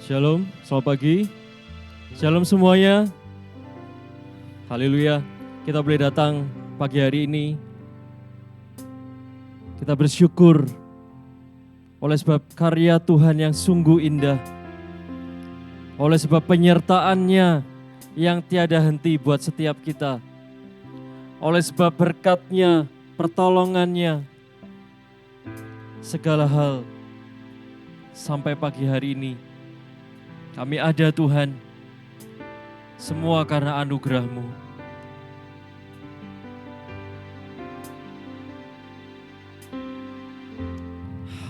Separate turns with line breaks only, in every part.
Shalom, selamat pagi. Shalom semuanya. Haleluya. Kita boleh datang pagi hari ini. Kita bersyukur oleh sebab karya Tuhan yang sungguh indah. Oleh sebab penyertaan-Nya yang tiada henti buat setiap kita. Oleh sebab berkat-Nya, pertolongan-Nya, segala hal sampai pagi hari ini. Kami ada Tuhan, semua karena anugerah-Mu.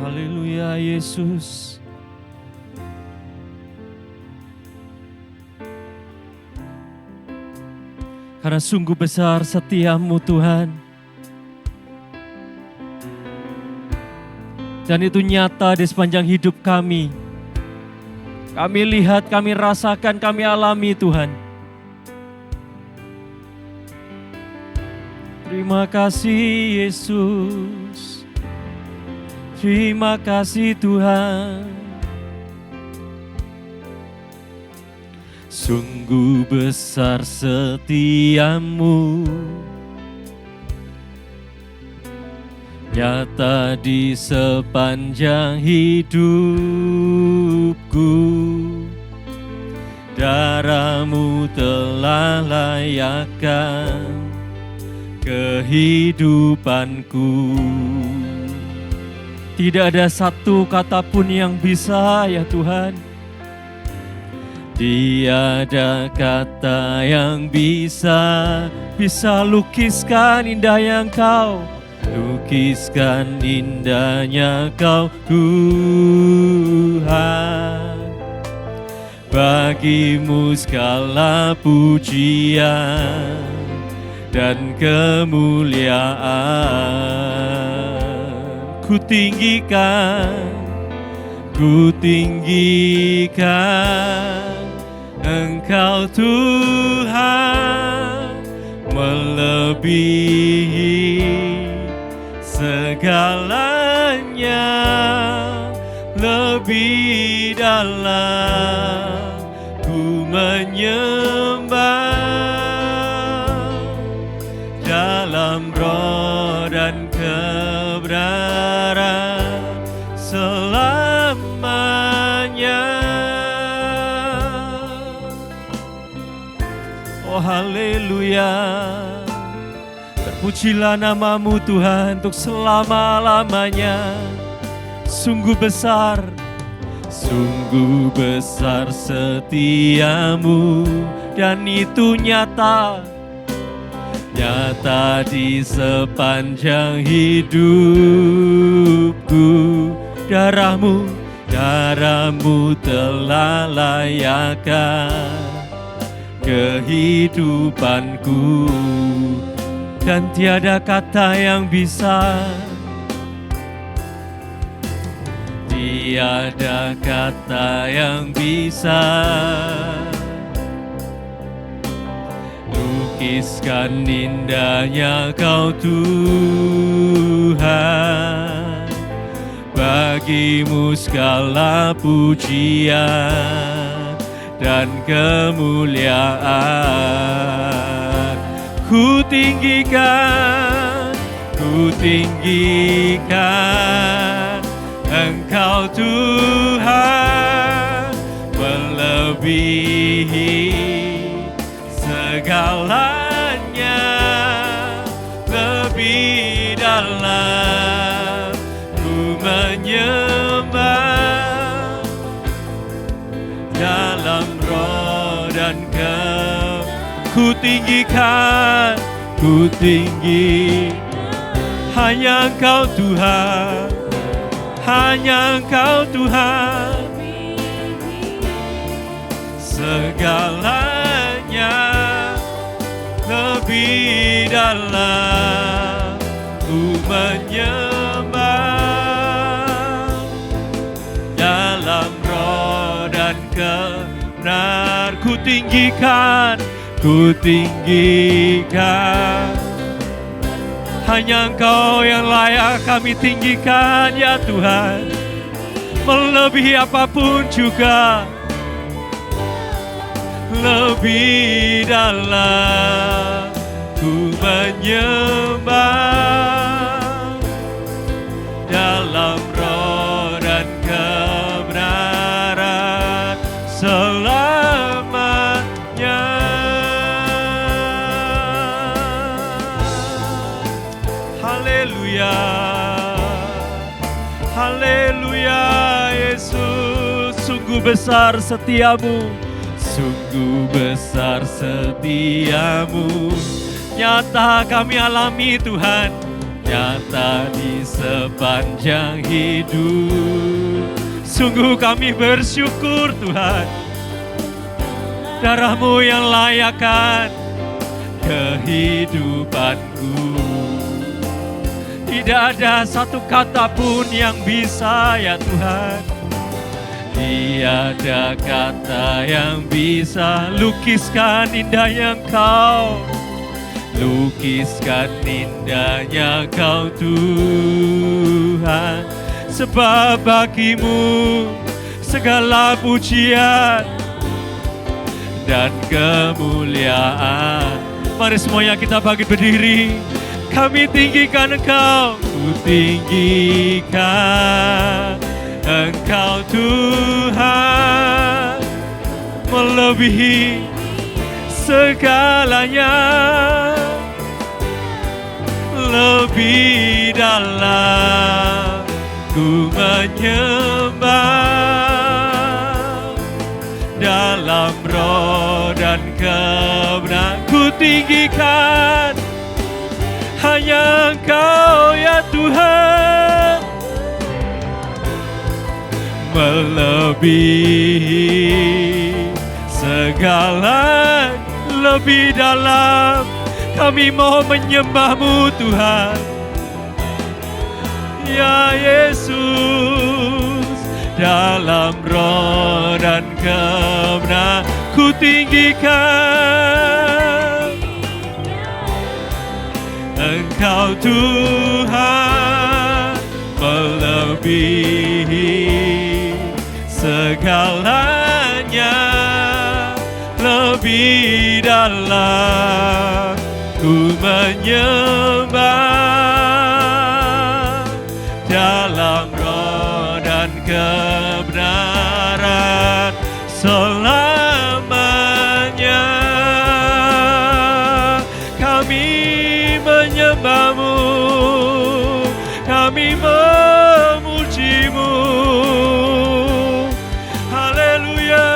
Haleluya Yesus. Karena sungguh besar setia-Mu Tuhan. Dan itu nyata di sepanjang hidup kami. Kami lihat, kami rasakan, kami alami Tuhan. Terima kasih Yesus. Terima kasih Tuhan. Sungguh besar setia-Mu. Nyata di sepanjang hidupku, darah-Mu telah layakkan kehidupanku. Tidak ada satu kata pun yang bisa ya Tuhan. Tiada kata yang bisa lukiskan indah yang Kau. Lukiskan indahnya Kau Tuhan. Bagi-Mu segala pujian dan kemuliaan. Ku tinggikan Engkau Tuhan, melebihi segalanya, lebih dalam ku menyembah dalam roh dan kebenaran selamanya. Oh haleluya. Terpujilah nama-Mu Tuhan untuk selama-lamanya. Sungguh besar setia-Mu, dan itu nyata di sepanjang hidupku. Darah-Mu telah layakkan kehidupanku. Dan tiada kata yang bisa, tiada kata yang bisa lukiskan indahnya Kau Tuhan. Bagi-Mu segala pujian dan kemuliaan. Ku tinggikan Engkau Tuhan, melebihi segalanya, lebih dalam ku menyembah dalam roh dan ku tinggikan hanya Engkau Tuhan, hanya Engkau Tuhan, segalanya lebih dalam ku menyembah dalam roh dan kebenaran. Ku tinggikan Hanya Engkau yang layak kami tinggikan ya Tuhan. Melebihi apapun juga. Lebih dalam ku menyembah dalam roh dan kebenaran selamanya. Haleluya, haleluya Yesus, sungguh besar setiamu, sungguh besar setiamu. Nyata kami alami Tuhan, nyata di sepanjang hidup. Sungguh kami bersyukur Tuhan, darah-Mu yang layakkan kehidupanku. Tidak ada satu kata pun yang bisa ya Tuhan. Tiada kata yang bisa lukiskan indahnya Engkau, lukiskan indahnya Engkau Tuhan. Sebab bagimu segala pujian dan kemuliaan. Mari semuanya kita bangkit berdiri. Kami tinggikan Engkau, ku tinggikan Engkau Tuhan, melebihi segalanya, lebih dalam ku menyembah dalam roh dan kebenaran. Ku tinggikan hanya Engkau ya Tuhan, melebihi segala, lebih dalam. Kami mau menyembah-Mu Tuhan ya Yesus, dalam roh dan kebenaran ku tinggikan Engkau Tuhan, melebihi segalanya, lebih dalam ku menyembah dalam roh dan kebenaran selamanya. Kami menyembah-Mu, kami memuji-Mu. Haleluya,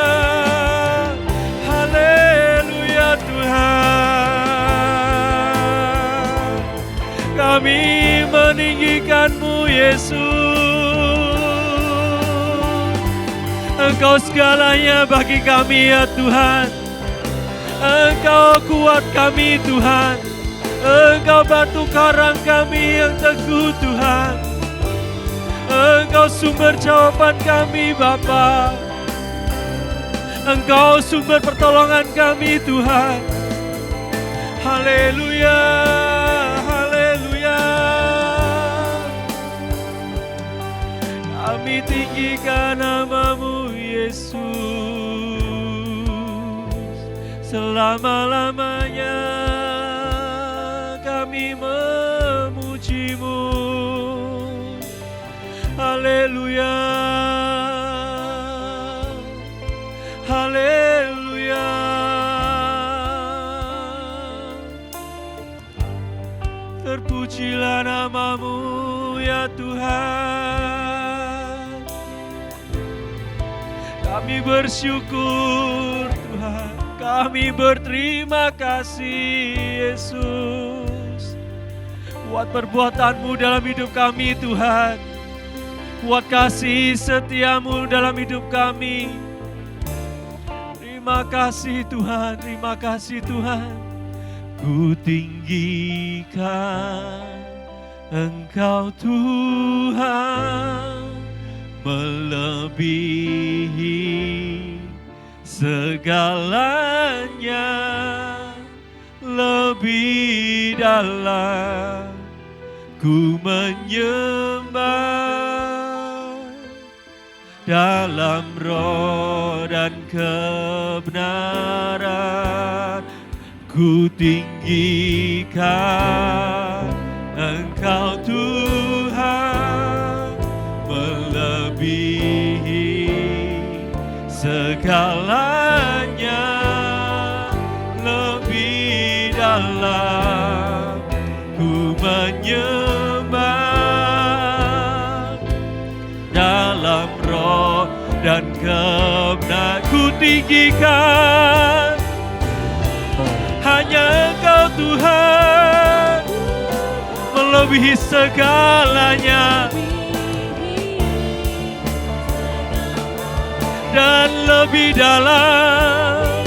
haleluya Tuhan. Kami meninggikan-Mu Yesus. Engkau segalanya bagi kami ya Tuhan. Engkau kuat kami Tuhan. Engkau batu karang kami yang teguh Tuhan. Engkau sumber jawaban kami Bapa. Engkau sumber pertolongan kami Tuhan. Haleluya, haleluya. Kami tinggikan nama-Mu Yesus selama-lamanya. Kami memuji-Mu. Haleluya, haleluya. Terpujilah nama-Mu ya Tuhan. Kami bersyukur Tuhan, kami berterima kasih Yesus. Buat perbuatan-Mu dalam hidup kami Tuhan. Buat kasih setia-Mu dalam hidup kami. Terima kasih Tuhan, terima kasih Tuhan. Ku tinggikan Engkau Tuhan, melebihi segalanya, lebih dalam ku menyembah dalam roh dan kebenaran. Ku tinggikan Engkau Tuhan, melebihi segalanya, lebih dalam ku menyembah dalam roh dan kebenaran. Ku tinggikan hanya Engkau Tuhan, melebihi segalanya dan lebih dalam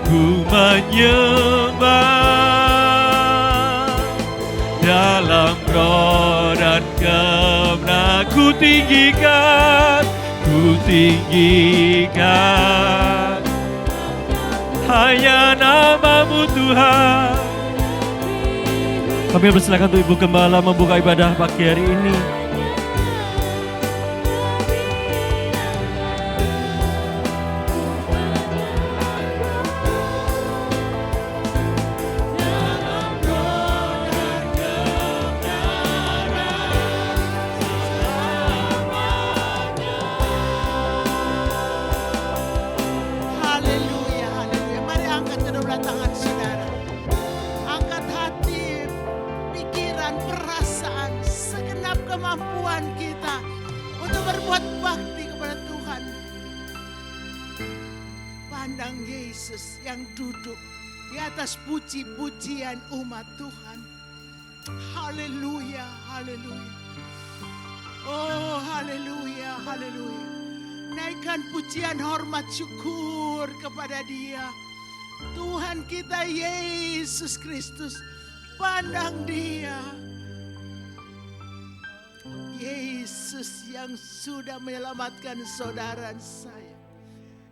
ku menyembah dalam roh dan kebenaran. Ku tinggikan hanya nama-Mu Tuhan. Kami bersilakan untuk Ibu Gembala membuka ibadah pagi hari ini.
Puji-pujian umat Tuhan. Haleluya, haleluya. Oh, haleluya, haleluya. Naikkan pujian, hormat, syukur kepada Dia. Tuhan kita Yesus Kristus. Pandang Dia. Yesus yang sudah menyelamatkan saudara saya.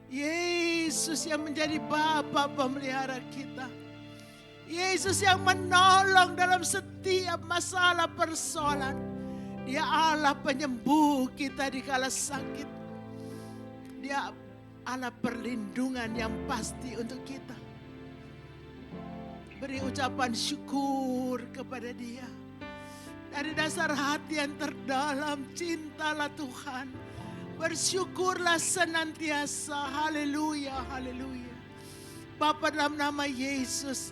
Yesus yang menjadi Bapa pemelihara kita. Yesus yang menolong dalam setiap masalah persoalan. Dia Allah penyembuh kita di kala sakit. Dia Allah perlindungan yang pasti untuk kita. Beri ucapan syukur kepada Dia. Dari dasar hati yang terdalam, cintalah Tuhan. Bersyukurlah senantiasa. Haleluya, haleluya. Bapa, dalam nama Yesus,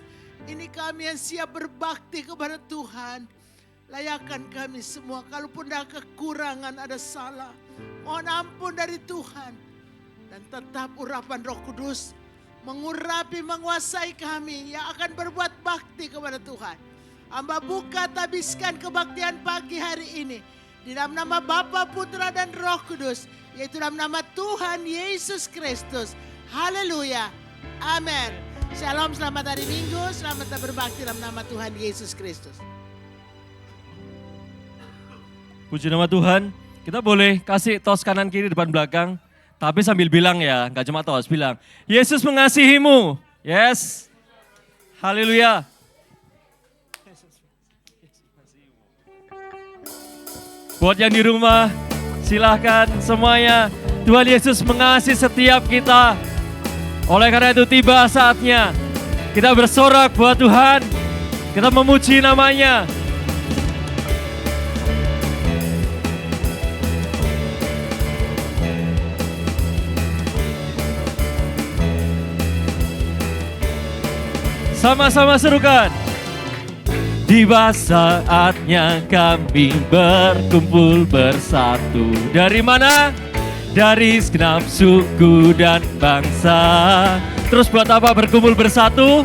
ini kami yang siap berbakti kepada Tuhan. Layakan kami semua, kalaupun ada kekurangan, ada salah, mohon ampun dari Tuhan. Dan tetap urapan Roh Kudus mengurapi, menguasai kami yang akan berbuat bakti kepada Tuhan. Hamba buka tabiskan kebaktian pagi hari ini di dalam nama Bapa, Putra, dan Roh Kudus, yaitu dalam nama Tuhan Yesus Kristus. Haleluya. Amin. Shalom, selamat hari Minggu, selamat berbakti dalam nama Tuhan Yesus Kristus.
Puji nama Tuhan. Kita boleh kasih tos kanan kiri depan belakang, tapi sambil bilang ya, nggak cuma tos, bilang Yesus mengasihimu. Yes. Haleluya. Buat yang di rumah, silahkan semuanya. Tuhan Yesus mengasihi setiap kita. Oleh karena itu tiba saatnya kita bersorak buat Tuhan. Kita memuji namanya. Sama-sama serukan. Tiba saatnya kami berkumpul bersatu. Dari mana? Dari segenap suku dan bangsa. Terus buat apa berkumpul bersatu?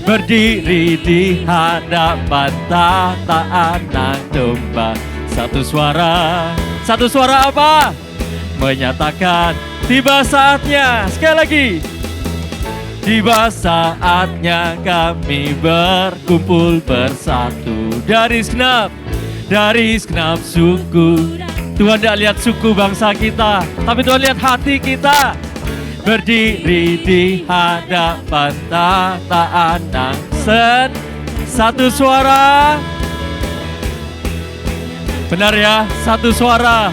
Berdiri di hadapan tahta Anak Domba. Satu suara apa? Menyatakan tiba saatnya. Sekali lagi. Tiba saatnya kami berkumpul bersatu. Dari segenap suku. Tuhan tidak lihat suku bangsa kita, tapi Tuhan lihat hati kita. Berdiri di hadapan tahta Anak. Satu suara. Benar ya, satu suara.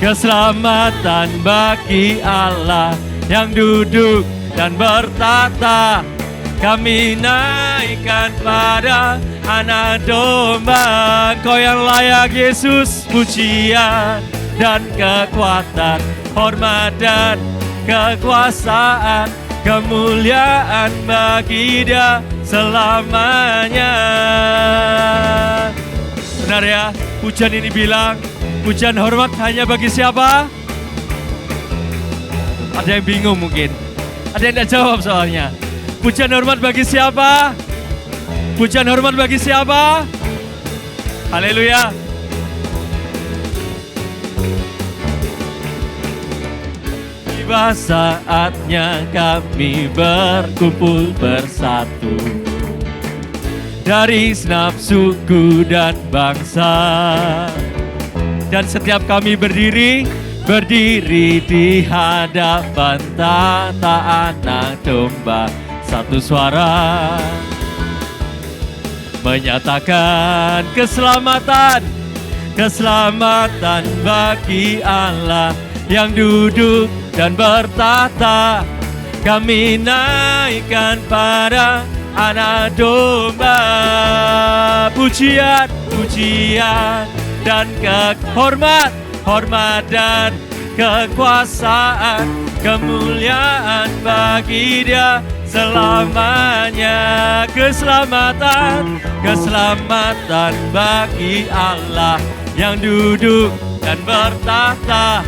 Keselamatan bagi Allah yang duduk dan bertata. Kami naikkan pada Anak Domba. Kau yang layak Yesus, pujian dan kekuatan, hormat dan kekuasaan, kemuliaan bagi Dia selamanya. Benar ya, pujian ini bilang, pujian hormat hanya bagi siapa? Ada yang bingung mungkin, ada yang tidak jawab soalnya. Pujian hormat bagi siapa? Pujian hormat bagi siapa? Haleluya. Tiba saatnya kami berkumpul bersatu dari segenap suku dan bangsa. Dan setiap kami berdiri di hadapan tata Anak Domba. Satu suara menyatakan keselamatan bagi Allah yang duduk dan bertata. Kami naikkan pada Anak Domba. Pujian dan hormat dan kekuasaan, kemuliaan bagi Dia selamanya. Keselamatan bagi Allah yang duduk dan bertata.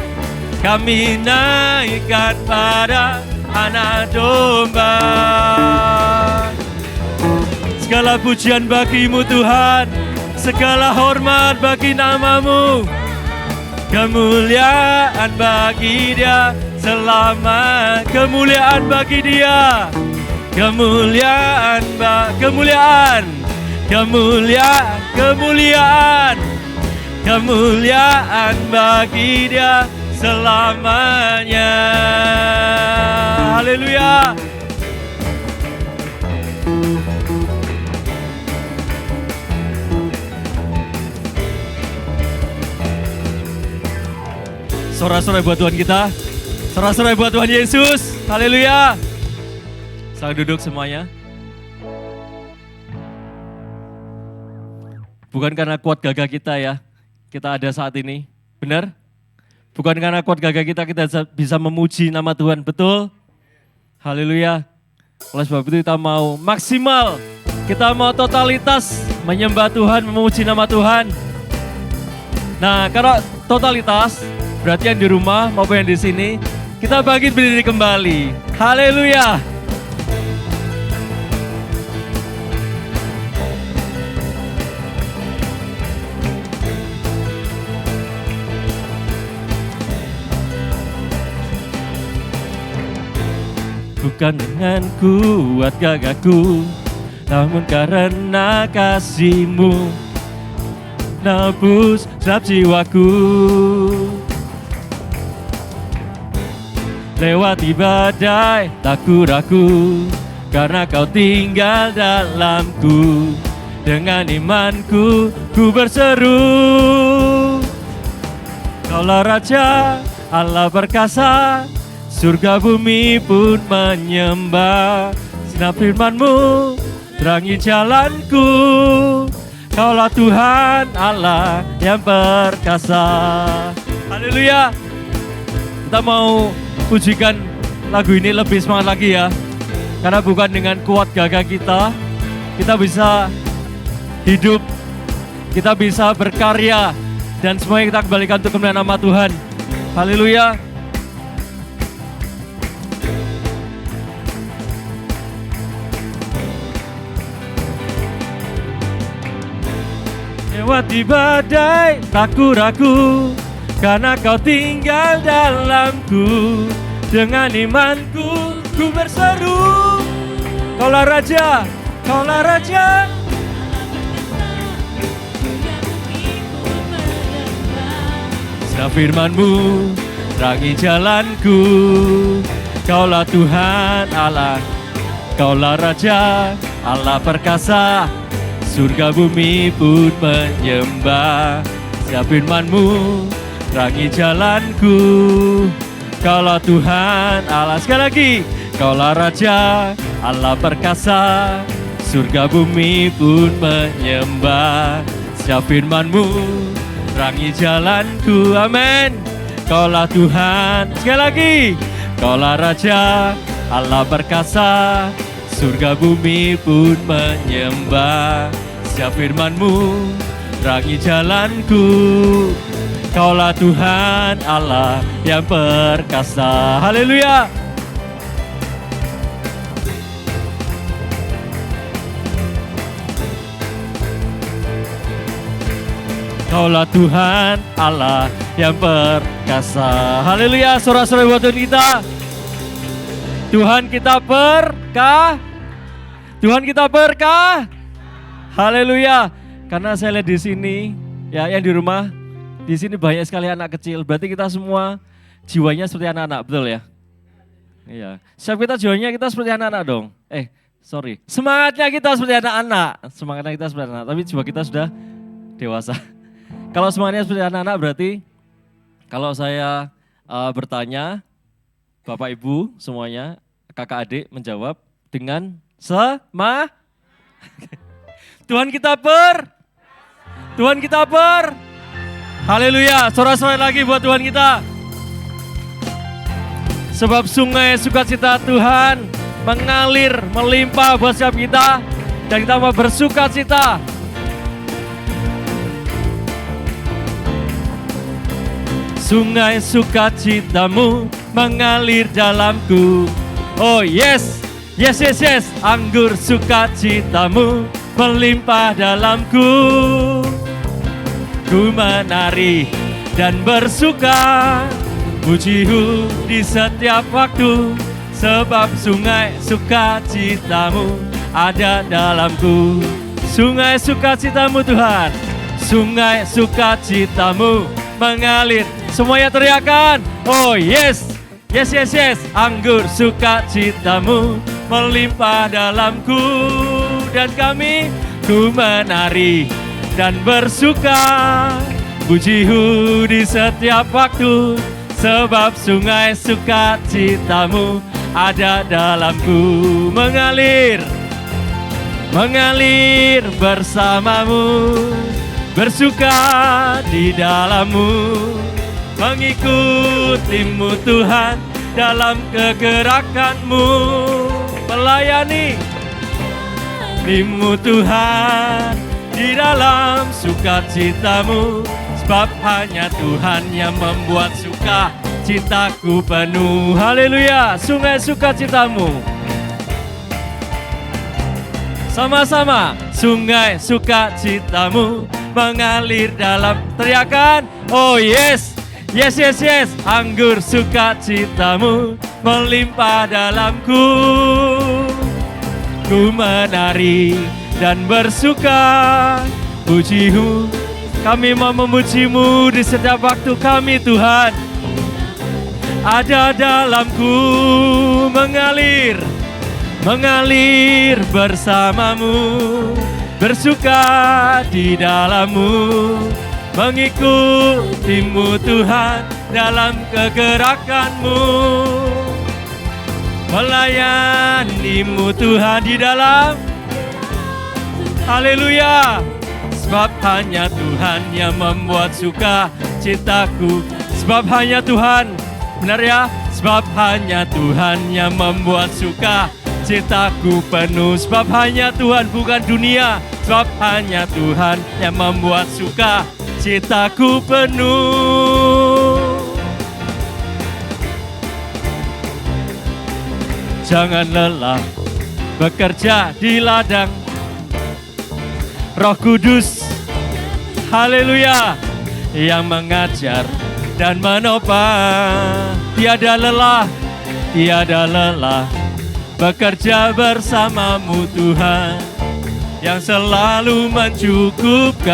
Kami naikkan pada Anak Domba. Segala pujian bagi-Mu Tuhan, segala hormat bagi nama-Mu, kemuliaan bagi Dia selama. Kemuliaan bagi Dia, kemuliaan bagi Dia selamanya. Haleluya. Sorak-sorai buat Tuhan kita. Sorak-sorai buat Tuhan Yesus. Haleluya. Selamat duduk semuanya. Bukan karena kuat gagah kita ya, kita ada saat ini. Benar? Bukan karena kuat gagah kita bisa memuji nama Tuhan. Betul? Haleluya. Oleh sebab itu kita mau maksimal. Kita mau totalitas menyembah Tuhan, memuji nama Tuhan. Nah, kalau totalitas, berarti yang di rumah maupun yang di sini, kita bangkit berdiri kembali. Haleluya. Bukan dengan kuat gagahku, namun karena kasih-Mu nebus setiap jiwaku. Lewati badai tak ku ragu, karena Kau tinggal dalamku. Dengan imanku ku berseru, Kaulah Raja Allah perkasa, surga bumi pun menyembah. Sinar firman-Mu terangi jalanku, Kaulah Tuhan Allah yang perkasa. Haleluya. Kita mau pujikan lagu ini lebih semangat lagi ya. Karena bukan dengan kuat gagah kita bisa hidup, kita bisa berkarya, dan semuanya kita kembalikan untuk kemuliaan nama Tuhan. Haleluya. Lewati badai tak ku ragu, karena Kau tinggal dalamku. Dengan imanku ku berseru, Kaulah Raja, Kaulah Raja. Sinar firman-Mu terangi jalanku, Kaulah Tuhan Allah, Kaulah Raja Allah perkasa. surga bumi pun menyembah. Setiap firman-Mu terangi jalanku. Kaulah Tuhan Allah, sekali lagi, Kaulah Raja Allah perkasa, surga bumi pun menyembah. Setiap firman-Mu terangi jalanku, amin. Kaulah Tuhan, sekali lagi, Kaulah Raja Allah perkasa, surga bumi pun menyembah. Setiap firman-Mu terangi jalanku. Kaulah Tuhan Allah yang perkasa. Haleluya. Kaulah Tuhan Allah yang perkasa. Haleluya. Sorak-sorai buat Tuhan kita. Tuhan kita berkah. Tuhan kita berkah. Haleluya. Karena saya lihat di sini, ya yang di rumah, di sini banyak sekali anak kecil. Berarti kita semua jiwanya seperti anak-anak, betul ya? Iya. Siap kita jiwanya kita seperti anak-anak dong. Semangatnya kita seperti anak-anak. Semangatnya kita seperti anak-anak, tapi jiwa kita sudah dewasa. Kalau semangatnya seperti anak-anak berarti kalau saya bertanya, Bapak Ibu semuanya, kakak adik menjawab dengan Tuhan kita haleluya, sorak-sorai lagi buat Tuhan kita. Sebab sungai sukacita Tuhan mengalir, melimpah buat setiap kita. Dan kita mau bersukacita. Sungai sukacitamu mengalir dalamku. Oh yes, yes, yes, yes. Anggur sukacitamu melimpah dalamku. Ku menari dan bersuka, pujimu di setiap waktu. Sebab sungai sukacitamu ada dalamku. Sungai sukacitamu Tuhan, sungai sukacitamu mengalir. Semuanya teriakan, oh yes, yes, yes, yes. Anggur sukacitamu melimpah dalamku. Dan kami ku menari dan bersuka, pujimu di setiap waktu. Sebab sungai sukacitamu ada dalamku. Mengalir, mengalir bersamamu, bersuka di dalammu, mengikutimu Tuhan dalam kegerakanmu, melayani Tuhan di dalam sukacitamu. Sebab hanya Tuhan yang membuat sukacitaku penuh. Haleluya, sungai sukacitamu. Sama-sama, sungai sukacitamu mengalir dalam. Teriakan, oh yes, yes, yes, yes. Anggur sukacitamu melimpah dalamku. Ku menari dan bersuka, pujimu. Kami mau memujimu di setiap waktu kami Tuhan. Ada dalamku, mengalir, mengalir bersamamu, bersuka di dalammu, mengikutimu Tuhan dalam kegerakanmu, melayanimu Tuhan di dalam. Haleluya. Sebab hanya Tuhan yang membuat sukacitaku. Sebab hanya Tuhan, benar ya? Sebab hanya Tuhan yang membuat sukacitaku penuh. Sebab hanya Tuhan, bukan dunia. Sebab hanya Tuhan yang membuat sukacitaku penuh. Jangan lelah bekerja di ladang Roh Kudus, haleluya, yang mengajar dan menopang. Tiada lelah, tiada lelah bekerja bersamamu Tuhan, yang selalu mencukupkan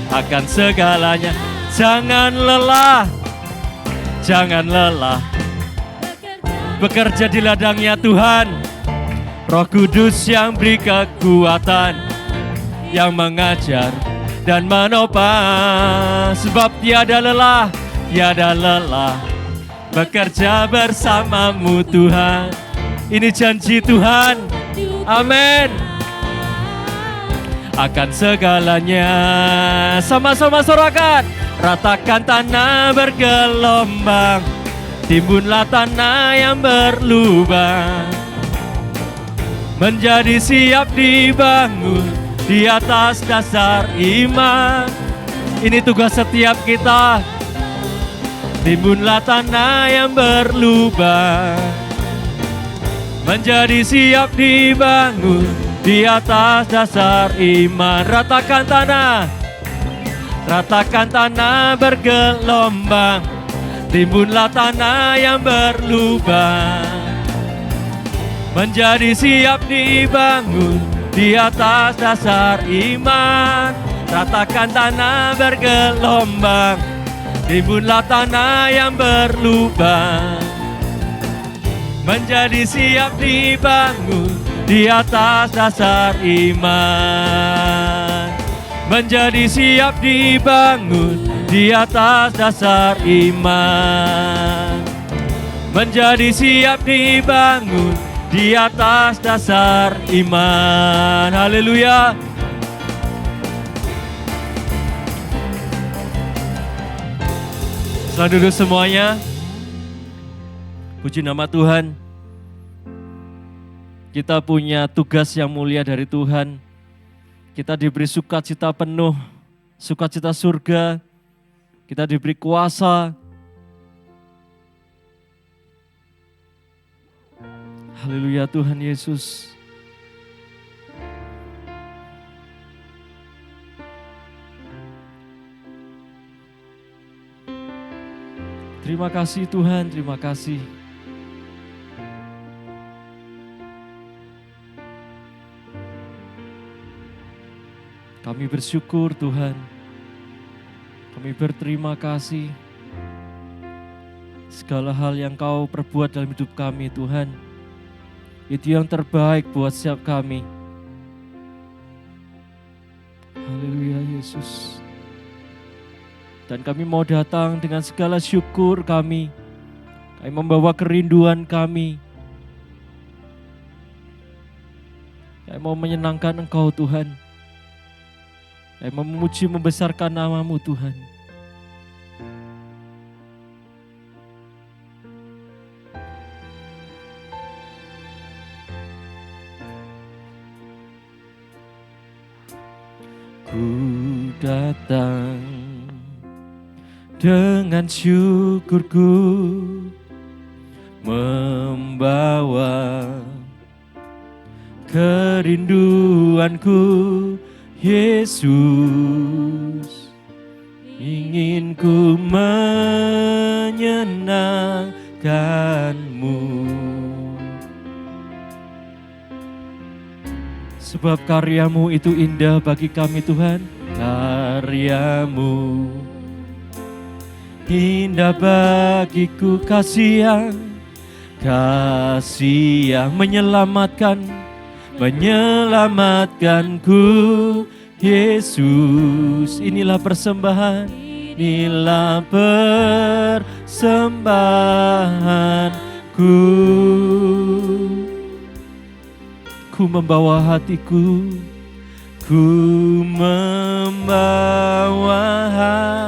akan segalanya. Jangan lelah, jangan lelah bekerja di ladangnya Tuhan. Roh Kudus yang beri kekuatan, yang mengajar dan menopang. Sebab tiada lelah bekerja bersamamu Tuhan. Ini janji Tuhan, amin. Akan segalanya, sama-sama sorakan. Ratakan tanah bergelombang, timbunlah tanah yang berlubang, menjadi siap dibangun di atas dasar iman. Ini tugas setiap kita. Timbunlah tanah yang berlubang, menjadi siap dibangun di atas dasar iman. Ratakan tanah bergelombang, timbunlah tanah yang berlubang, menjadi siap dibangun di atas dasar iman. Ratakan tanah bergelombang, timbunlah tanah yang berlubang, menjadi siap dibangun di atas dasar iman. Menjadi siap dibangun di atas dasar iman. Menjadi siap dibangun di atas dasar iman. Haleluya. Selamat duduk semuanya. Puji nama Tuhan. Kita punya tugas yang mulia dari Tuhan. Kita diberi sukacita penuh, sukacita surga. Kita diberi kuasa. Haleluya Tuhan Yesus. Terima kasih Tuhan, terima kasih. Kami bersyukur Tuhan. Kami berterima kasih. Segala hal yang Kau perbuat dalam hidup kami Tuhan, itu yang terbaik buat setiap kami. Haleluya Yesus. Dan kami mau datang dengan segala syukur kami. Kami membawa kerinduan kami. Kami mau menyenangkan Engkau Tuhan. Kami mau memuji membesarkan nama-Mu Tuhan. Ku datang dengan syukurku, membawa kerinduanku, Yesus. Ingin ku menyenangkan-Mu, sebab karya-Mu itu indah bagi kami Tuhan. Karya-Mu indah bagiku, kasih yang menyelamatkanku, Yesus. Inilah persembahanku. Ku membawa hatiku, ku membawa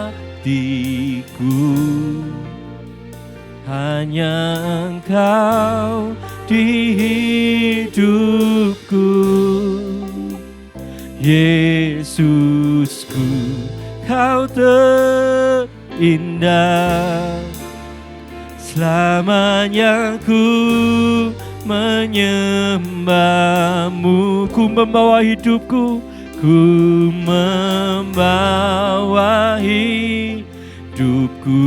hatiku, hanya Engkau di hidupku, Yesusku. Kau terindah, selamanya ku menyembah-Mu. Ku membawa hidupku, ku membawa hidupku.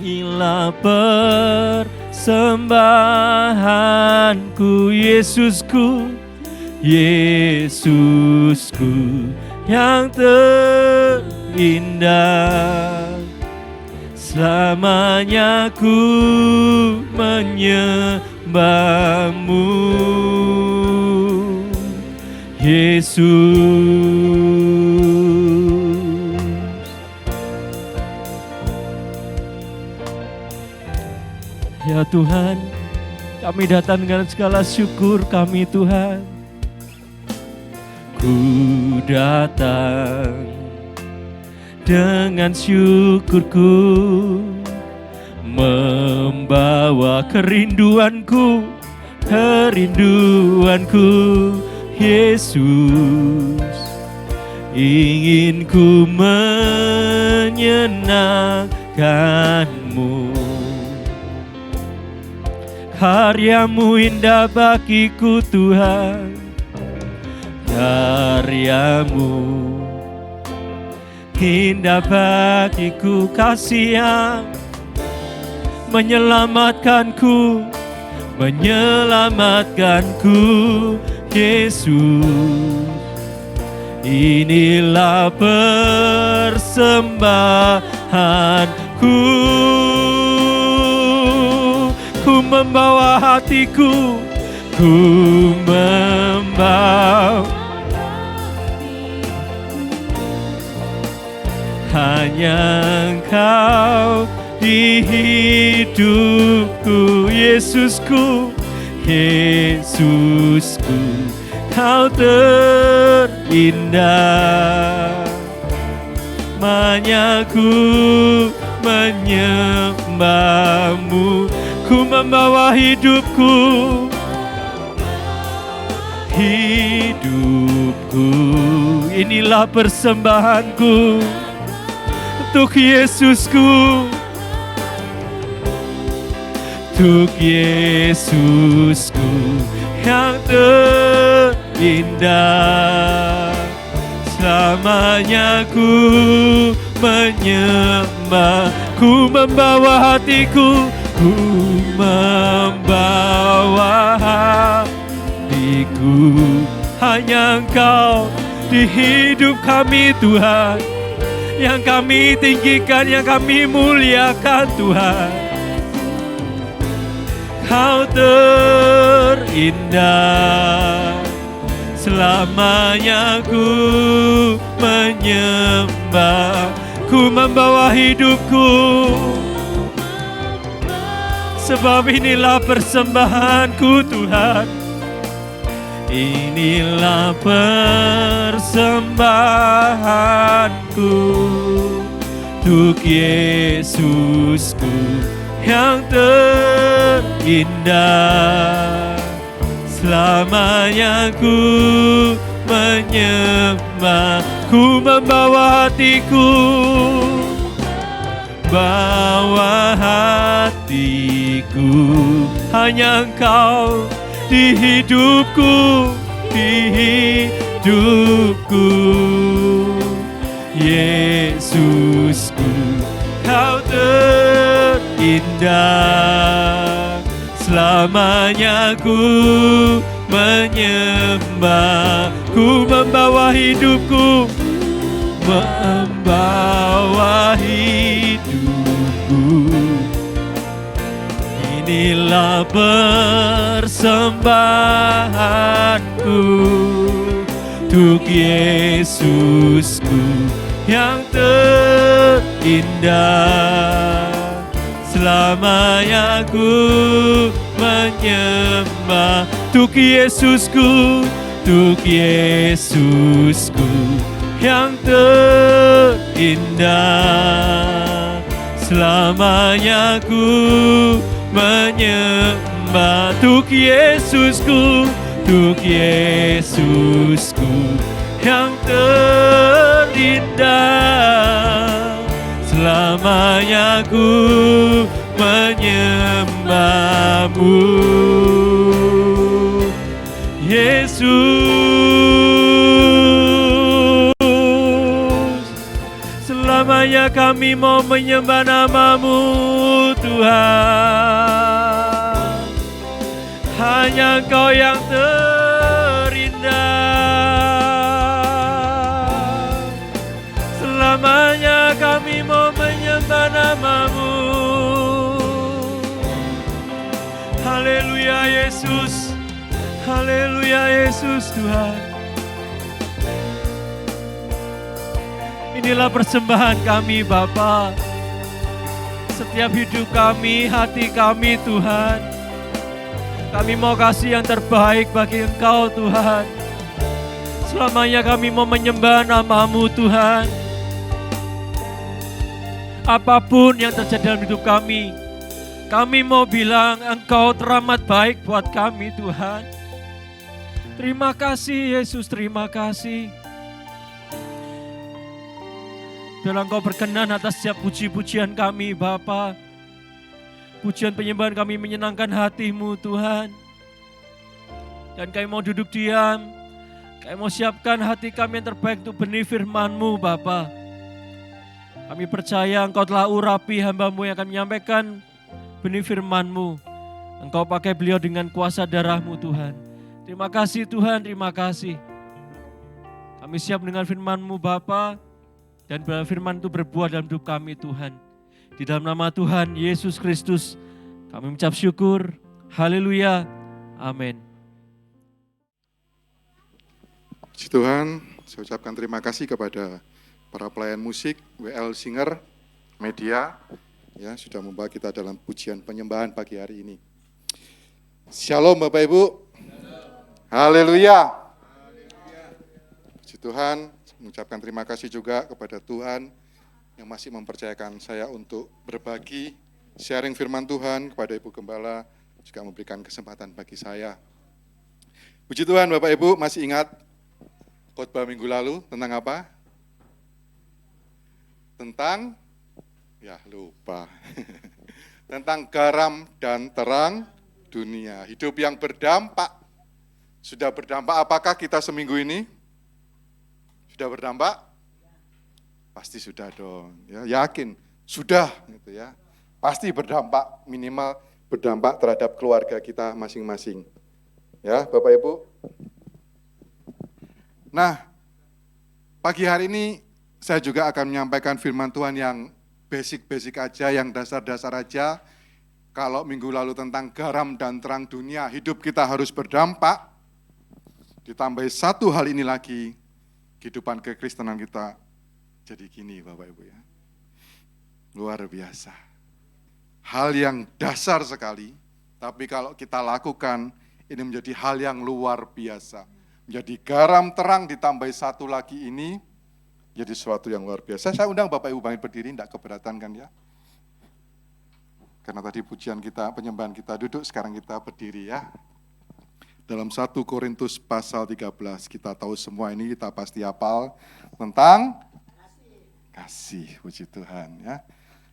Inilah persembahanku, Yesusku, Yesusku yang terindah. Selamanya ku menyembah-Mu. Yesus. Ya Tuhan, kami datang dengan segala syukur kami Tuhan. Ku datang dengan syukurku, membawa kerinduanku, Yesus. Ingin ku menyenangkan-Mu. Karya-Mu indah bagiku Tuhan, karya-Mu indah bagiku, kasih yang menyelamatkanku, Yesus. Inilah persembahanku, ku membawa hatiku, ku membawa hanya Engkau di hidupku, Yesusku, Kau terindah. Hanya ku menyembah-Mu, ku membawa hidupku, inilah persembahanku untuk Yesusku, yang terindah. Selamanya ku menyembah, ku membawa hatiku, ku membawa hatiku. Hanya Engkau di hidup kami Tuhan, yang kami tinggikan, yang kami muliakan Tuhan. Kau terindah. Selamanya ku menyembah, ku membawa hidupku, sebab inilah persembahanku Tuhan. Inilah persembahanku untuk Yesusku yang terindah. Selamanya ku menyembah, ku membawa hatiku, bawa hatiku. Hanya Engkau di hidupku, Yesusku, Kau terindah. Selamanya ku menyembah, ku membawa hidupku, Inilah persembahanku untuk Yesusku yang terindah. Selamanya ku menyembah untuk Yesusku yang terindah. Selamanya ku menyembah untuk Yesusku yang terindah. Selamanya ku menyembah-Mu, Yesus. Selamanya kami mau menyembah nama-Mu Tuhan. Hanya Engkau yang terindah. Selamanya kami mau menyembah nama-Mu. Haleluya Yesus. Haleluya Yesus Tuhan. Inilah persembahan kami Bapa. Setiap hidup kami, hati kami Tuhan. Kami mau kasih yang terbaik bagi Engkau Tuhan. Selamanya kami mau menyembah nama-Mu Tuhan. Apapun yang terjadi dalam hidup kami mau bilang Engkau teramat baik buat kami Tuhan. Terima kasih Yesus, terima kasih. Biarlah Engkau berkenan atas setiap puji-pujian kami Bapa. Pujian penyembahan kami menyenangkan hati-Mu Tuhan. Dan kami mau duduk diam. Kami mau siapkan hati kami yang terbaik untuk benih firman-Mu Bapa. Kami percaya Engkau telah urapi hamba-Mu yang akan menyampaikan benih firman-Mu. Engkau pakai beliau dengan kuasa darah-Mu Tuhan. Terima kasih Tuhan, terima kasih. Kami siap dengan firman-Mu Bapa. Dan biarlah firman itu berbuah dalam hidup kami Tuhan. Di dalam nama Tuhan Yesus Kristus kami mengucap syukur. Haleluya. Amin.
Puji Tuhan, saya ucapkan terima kasih kepada para pelayan musik, WL Singer, media, ya sudah membawa kita dalam pujian penyembahan pagi hari ini. Shalom Bapak Ibu. Haleluya. Puji Tuhan, mengucapkan terima kasih juga kepada Tuhan yang masih mempercayakan saya untuk berbagi, sharing firman Tuhan kepada Ibu Gembala, juga memberikan kesempatan bagi saya. Puji Tuhan Bapak Ibu, masih ingat khotbah minggu lalu tentang apa? Tentang, ya lupa, tentang garam dan terang dunia. Hidup yang berdampak. Sudah berdampak apakah kita seminggu ini? Sudah berdampak? Pasti sudah dong, ya, yakin. Sudah, gitu ya. Pasti berdampak, minimal berdampak terhadap keluarga kita masing-masing. Ya, Bapak Ibu. Nah, pagi hari ini saya juga akan menyampaikan firman Tuhan yang basic-basic aja, yang dasar-dasar aja. Kalau minggu lalu tentang garam dan terang dunia, hidup kita harus berdampak. Ditambah satu hal ini lagi, kehidupan kekristenan kita jadi gini Bapak Ibu ya. Luar biasa. Hal yang dasar sekali, tapi kalau kita lakukan, ini menjadi hal yang luar biasa. Menjadi garam terang ditambah satu lagi ini, jadi sesuatu yang luar biasa. Saya undang Bapak Ibu bangkit berdiri, tidak keberatan kan ya? Karena tadi pujian kita, penyembahan kita duduk, sekarang kita berdiri ya. Dalam 1 Korintus pasal 13, kita tahu semua ini, kita pasti hafal tentang kasih, puji Tuhan ya.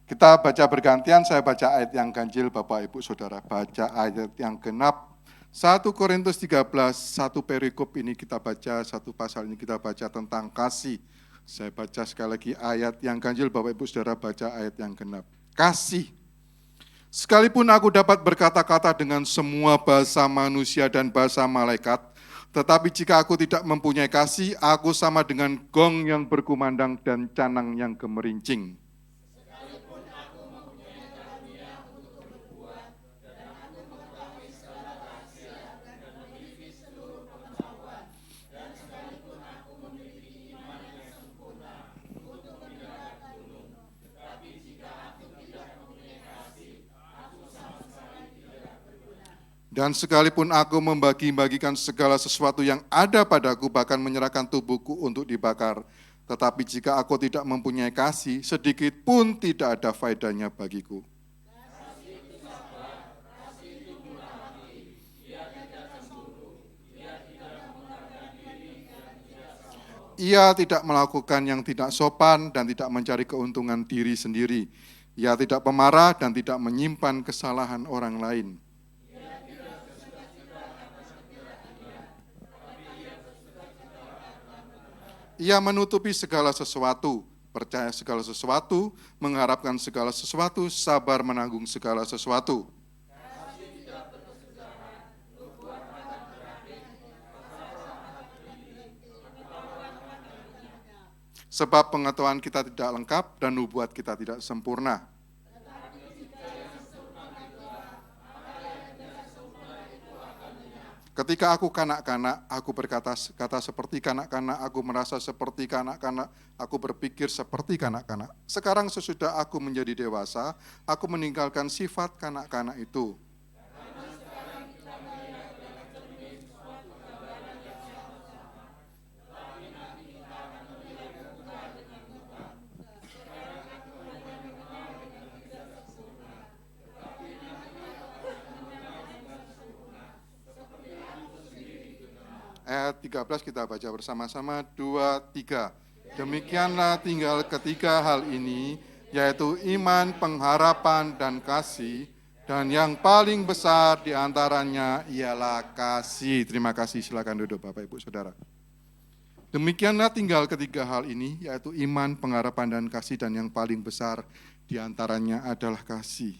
Kita baca bergantian, saya baca ayat yang ganjil, Bapak Ibu Saudara baca ayat yang genap. 1 Korintus 13, satu perikop ini kita baca, satu pasal ini kita baca tentang kasih. Saya baca sekali lagi ayat yang ganjil, Bapak Ibu Saudara baca ayat yang genap. Kasih. Sekalipun aku dapat berkata-kata dengan semua bahasa manusia dan bahasa malaikat, tetapi jika aku tidak mempunyai kasih, aku sama dengan gong yang berkumandang dan canang yang gemerincing. Dan sekalipun aku membagi-bagikan segala sesuatu yang ada padaku, bahkan menyerahkan tubuhku untuk dibakar, tetapi jika aku tidak mempunyai kasih, sedikit pun tidak ada faedahnya bagiku. Ia tidak melakukan yang tidak sopan dan tidak mencari keuntungan diri sendiri. Ia tidak pemarah dan tidak menyimpan kesalahan orang lain. Ia menutupi segala sesuatu, percaya segala sesuatu, mengharapkan segala sesuatu, sabar menanggung segala sesuatu. Sebab pengetahuan kita tidak lengkap dan nubuat kita tidak sempurna. Ketika aku kanak-kanak, aku berkata seperti kanak-kanak, aku merasa seperti kanak-kanak, aku berpikir seperti kanak-kanak. Sekarang sesudah aku menjadi dewasa, aku meninggalkan sifat kanak-kanak itu. Ayat 13 kita baca bersama-sama, 2, 3. Demikianlah tinggal ketiga hal ini, yaitu iman, pengharapan, dan kasih. Dan yang paling besar diantaranya ialah kasih. Terima kasih, silakan duduk Bapak Ibu Saudara. Demikianlah tinggal ketiga hal ini, yaitu iman, pengharapan, dan kasih. Dan yang paling besar diantaranya adalah kasih.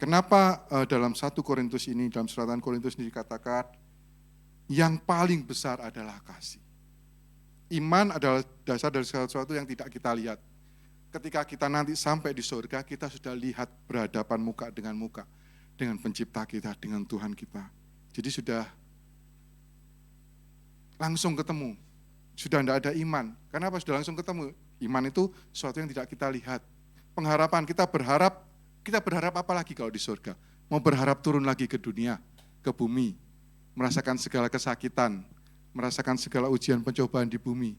Kenapa dalam 1 Korintus ini, dalam suratan Korintus ini dikatakan, yang paling besar adalah kasih. Iman adalah dasar dari sesuatu yang tidak kita lihat. Ketika kita nanti sampai di surga, kita sudah lihat berhadapan muka dengan pencipta kita, dengan Tuhan kita. Jadi sudah langsung ketemu, sudah tidak ada iman. Kenapa sudah langsung ketemu? Iman itu sesuatu yang tidak kita lihat. Pengharapan, kita berharap apa lagi kalau di surga? Mau berharap turun lagi ke dunia, ke bumi, merasakan segala kesakitan, merasakan segala ujian pencobaan di bumi.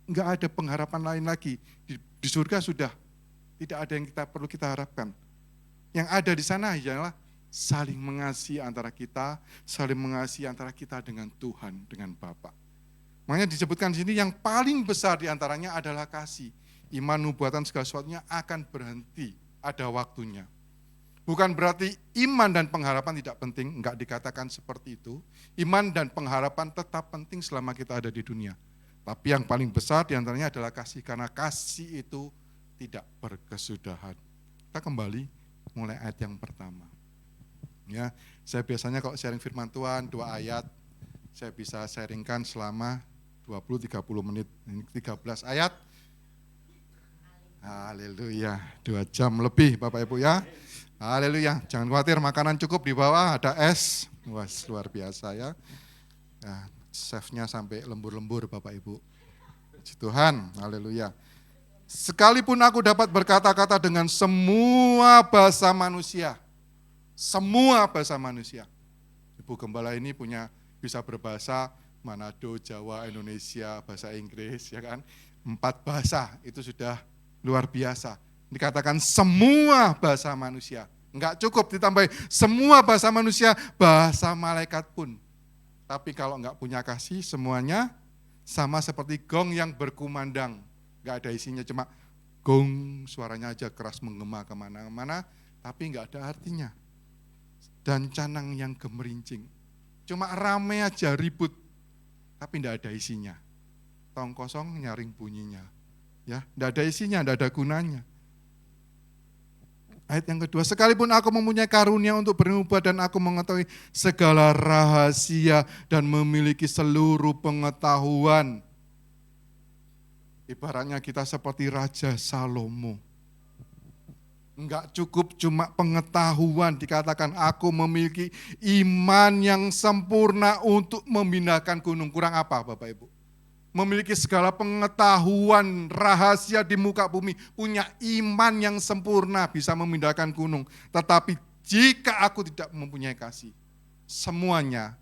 Enggak ada pengharapan lain lagi. Di surga sudah tidak ada yang perlu kita harapkan. Yang ada di sana ialah saling mengasihi antara kita, saling mengasihi antara kita dengan Tuhan, dengan Bapa. Makanya disebutkan di sini yang paling besar di antaranya adalah kasih. Iman, nubuatan, segala sesuatunya akan berhenti, ada waktunya. Bukan berarti iman dan pengharapan tidak penting, enggak dikatakan seperti itu. Iman dan pengharapan tetap penting selama kita ada di dunia. Tapi yang paling besar diantaranya adalah kasih, karena kasih itu tidak berkesudahan. Kita kembali mulai ayat yang pertama. Ya, saya biasanya kalau sharing firman Tuhan 2 ayat, saya bisa sharingkan selama 20-30 menit. Ini 13 ayat. Haleluya, 2 jam lebih Bapak Ibu ya. Haleluya, jangan khawatir, makanan cukup di bawah, ada es. Wah, luar biasa ya. Nah, chefnya sampai lembur-lembur Bapak Ibu. Puji Tuhan, haleluya. Sekalipun aku dapat berkata-kata dengan semua bahasa manusia. Semua bahasa manusia. Ibu Gembala ini bisa berbahasa Manado, Jawa, Indonesia, bahasa Inggris, ya kan. 4 bahasa, itu sudah luar biasa. Dikatakan semua bahasa manusia. Enggak cukup ditambah semua bahasa manusia, bahasa malaikat pun. Tapi kalau enggak punya kasih, semuanya sama seperti gong yang berkumandang. Enggak ada isinya, cuma gong, suaranya aja keras menggema kemana-mana, tapi enggak ada artinya. Dan canang yang gemerincing. Cuma rame aja, ribut, tapi enggak ada isinya. Tong kosong nyaring bunyinya. Ya, enggak ada isinya, enggak ada gunanya. Ayat yang kedua, sekalipun aku mempunyai karunia untuk bernubuat dan aku mengetahui segala rahasia dan memiliki seluruh pengetahuan. Ibaratnya kita seperti Raja Salomo. Enggak cukup cuma pengetahuan, dikatakan aku memiliki iman yang sempurna untuk memindahkan gunung. Kurang apa Bapak Ibu? Memiliki segala pengetahuan rahasia di muka bumi, punya iman yang sempurna bisa memindahkan gunung. Tetapi jika aku tidak mempunyai kasih, semuanya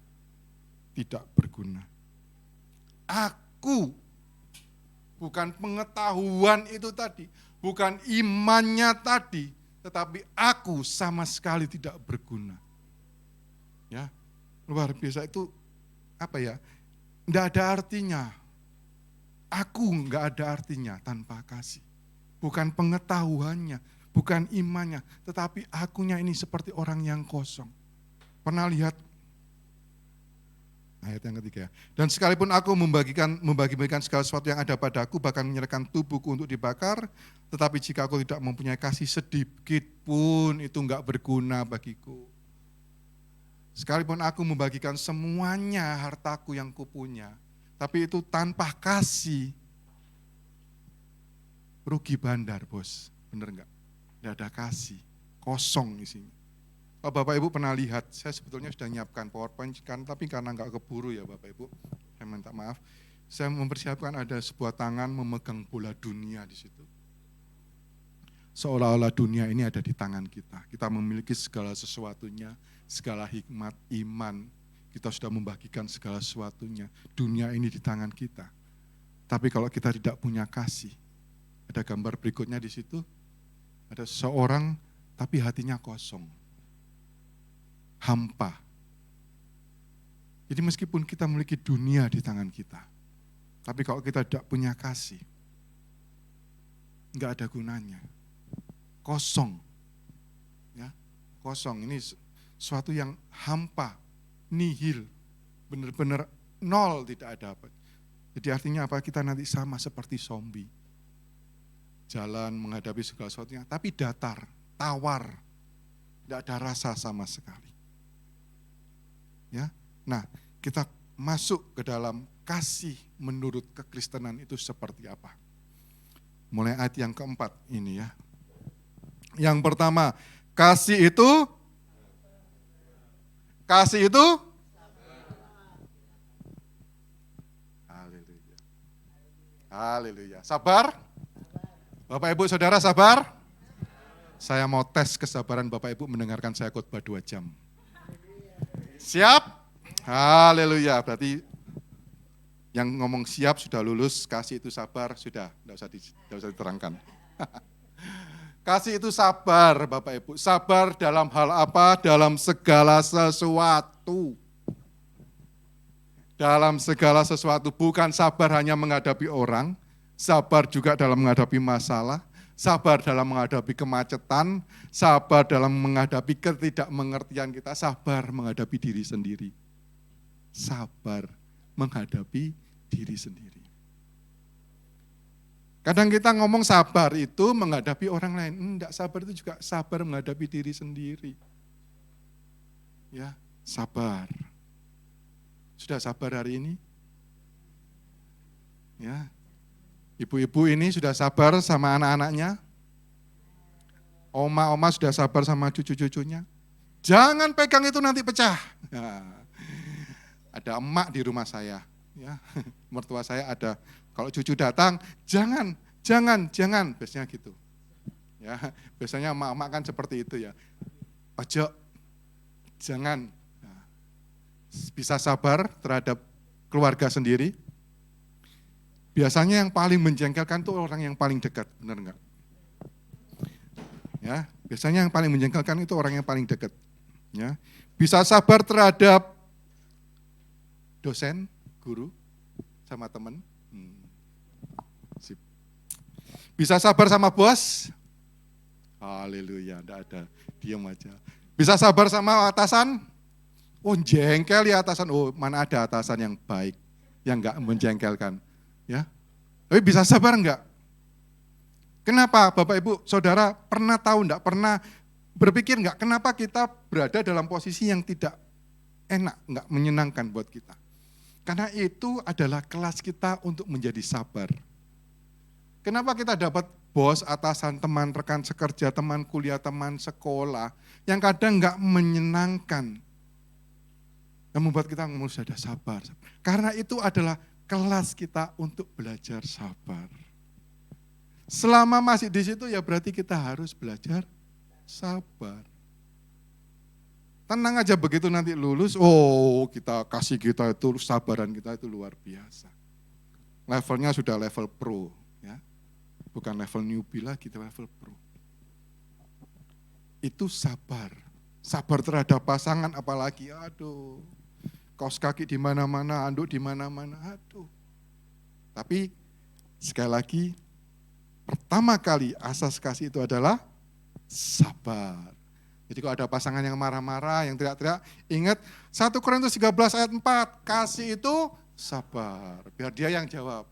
tidak berguna. Aku, bukan pengetahuan itu tadi, bukan imannya tadi, tetapi aku sama sekali tidak berguna. Ya, luar biasa itu apa ya? Tidak ada artinya. Aku enggak ada artinya tanpa kasih. Bukan pengetahuannya, bukan imannya, tetapi akunya ini seperti orang yang kosong. Pernah lihat ayat yang ketiga. Dan sekalipun aku membagi-bagikan segala sesuatu yang ada padaku, bahkan menyerahkan tubuhku untuk dibakar, tetapi jika aku tidak mempunyai kasih sedikit pun, itu enggak berguna bagiku. Sekalipun aku membagikan semuanya hartaku yang kupunya, tapi itu tanpa kasih, rugi bandar bos, bener enggak? Tidak ada kasih, kosong isinya. Kalau Bapak Ibu pernah lihat, saya sebetulnya sudah nyiapkan PowerPoint, tapi karena nggak keburu ya Bapak Ibu, saya minta maaf. Saya mempersiapkan ada sebuah tangan memegang bola dunia di situ. Seolah-olah dunia ini ada di tangan kita. Kita memiliki segala sesuatunya, segala hikmat, iman. Kita sudah membagikan segala sesuatunya. Dunia ini di tangan kita. Tapi kalau kita tidak punya kasih, ada gambar berikutnya di situ, ada seseorang tapi hatinya kosong. Hampa. Jadi meskipun kita memiliki dunia di tangan kita, tapi kalau kita tidak punya kasih, enggak ada gunanya. Kosong. Ya, kosong. Ini suatu yang hampa, nihil, benar-benar nol, tidak ada apa. Jadi artinya apa? Kita nanti sama seperti zombie. Jalan menghadapi segala sesuatunya, tapi datar, tawar, tidak ada rasa sama sekali. Ya, nah kita masuk ke dalam kasih menurut kekristenan itu seperti apa? Mulai ayat yang keempat ini ya. Yang pertama, kasih itu haleluya. Haleluya. Sabar? Bapak Ibu Saudara sabar? Saya mau tes kesabaran Bapak Ibu mendengarkan saya khotbah 2 jam. Siap? Haleluya. Berarti yang ngomong siap sudah lulus, kasih itu sabar, sudah, tidak usah diterangkan. Kasih itu sabar Bapak Ibu. Sabar dalam hal apa? Dalam segala sesuatu. Dalam segala sesuatu. Bukan sabar hanya menghadapi orang, sabar juga dalam menghadapi masalah, sabar dalam menghadapi kemacetan, sabar dalam menghadapi ketidakmengertian kita, sabar menghadapi diri sendiri. Sabar menghadapi diri sendiri. Kadang kita ngomong sabar itu menghadapi orang lain. Enggak, sabar itu juga sabar menghadapi diri sendiri. Ya, sabar. Sudah sabar hari ini? Ya. Ibu-ibu ini sudah sabar sama anak-anaknya? Oma-oma sudah sabar sama cucu-cucunya? Jangan pegang itu nanti pecah. Nah, ada emak di rumah saya, ya. Mertua saya ada. Kalau cucu datang, jangan, biasanya gitu. Ya, biasanya emak-emak kan seperti itu ya. Ojo, jangan. Nah, bisa sabar terhadap keluarga sendiri. Biasanya yang paling menjengkelkan itu orang yang paling dekat, benar enggak? Ya, biasanya yang paling menjengkelkan itu orang yang paling dekat. Ya, bisa sabar terhadap dosen, guru, sama teman. Sip. Bisa sabar sama bos? Haleluya, enggak ada, diam aja. Bisa sabar sama atasan? Oh, jengkel ya atasan. Oh, mana ada atasan yang baik, yang enggak menjengkelkan. Ya, tapi bisa sabar enggak? Kenapa Bapak Ibu Saudara pernah tahu enggak, pernah berpikir enggak kenapa kita berada dalam posisi yang tidak enak, enggak menyenangkan buat kita? Karena itu adalah kelas kita untuk menjadi sabar. Kenapa kita dapat bos, atasan, teman, rekan sekerja, teman kuliah, teman sekolah yang kadang enggak menyenangkan, yang membuat kita ngomong sudah sabar. Karena itu adalah kelas kita untuk belajar sabar. Selama masih di situ ya berarti kita harus belajar sabar. Tenang aja begitu nanti lulus, oh kita kasih kita itu, sabaran kita itu luar biasa. Levelnya sudah level pro, ya. Bukan level newbie lagi, level pro. Itu sabar. Sabar terhadap pasangan apalagi, aduh. Kaos kaki di mana-mana, anduk di mana-mana, aduh. Tapi sekali lagi, pertama kali asas kasih itu adalah sabar. Jadi kalau ada pasangan yang marah-marah, yang teriak-teriak, ingat 1 Korintus 13 ayat 4, kasih itu sabar. Biar dia yang jawab.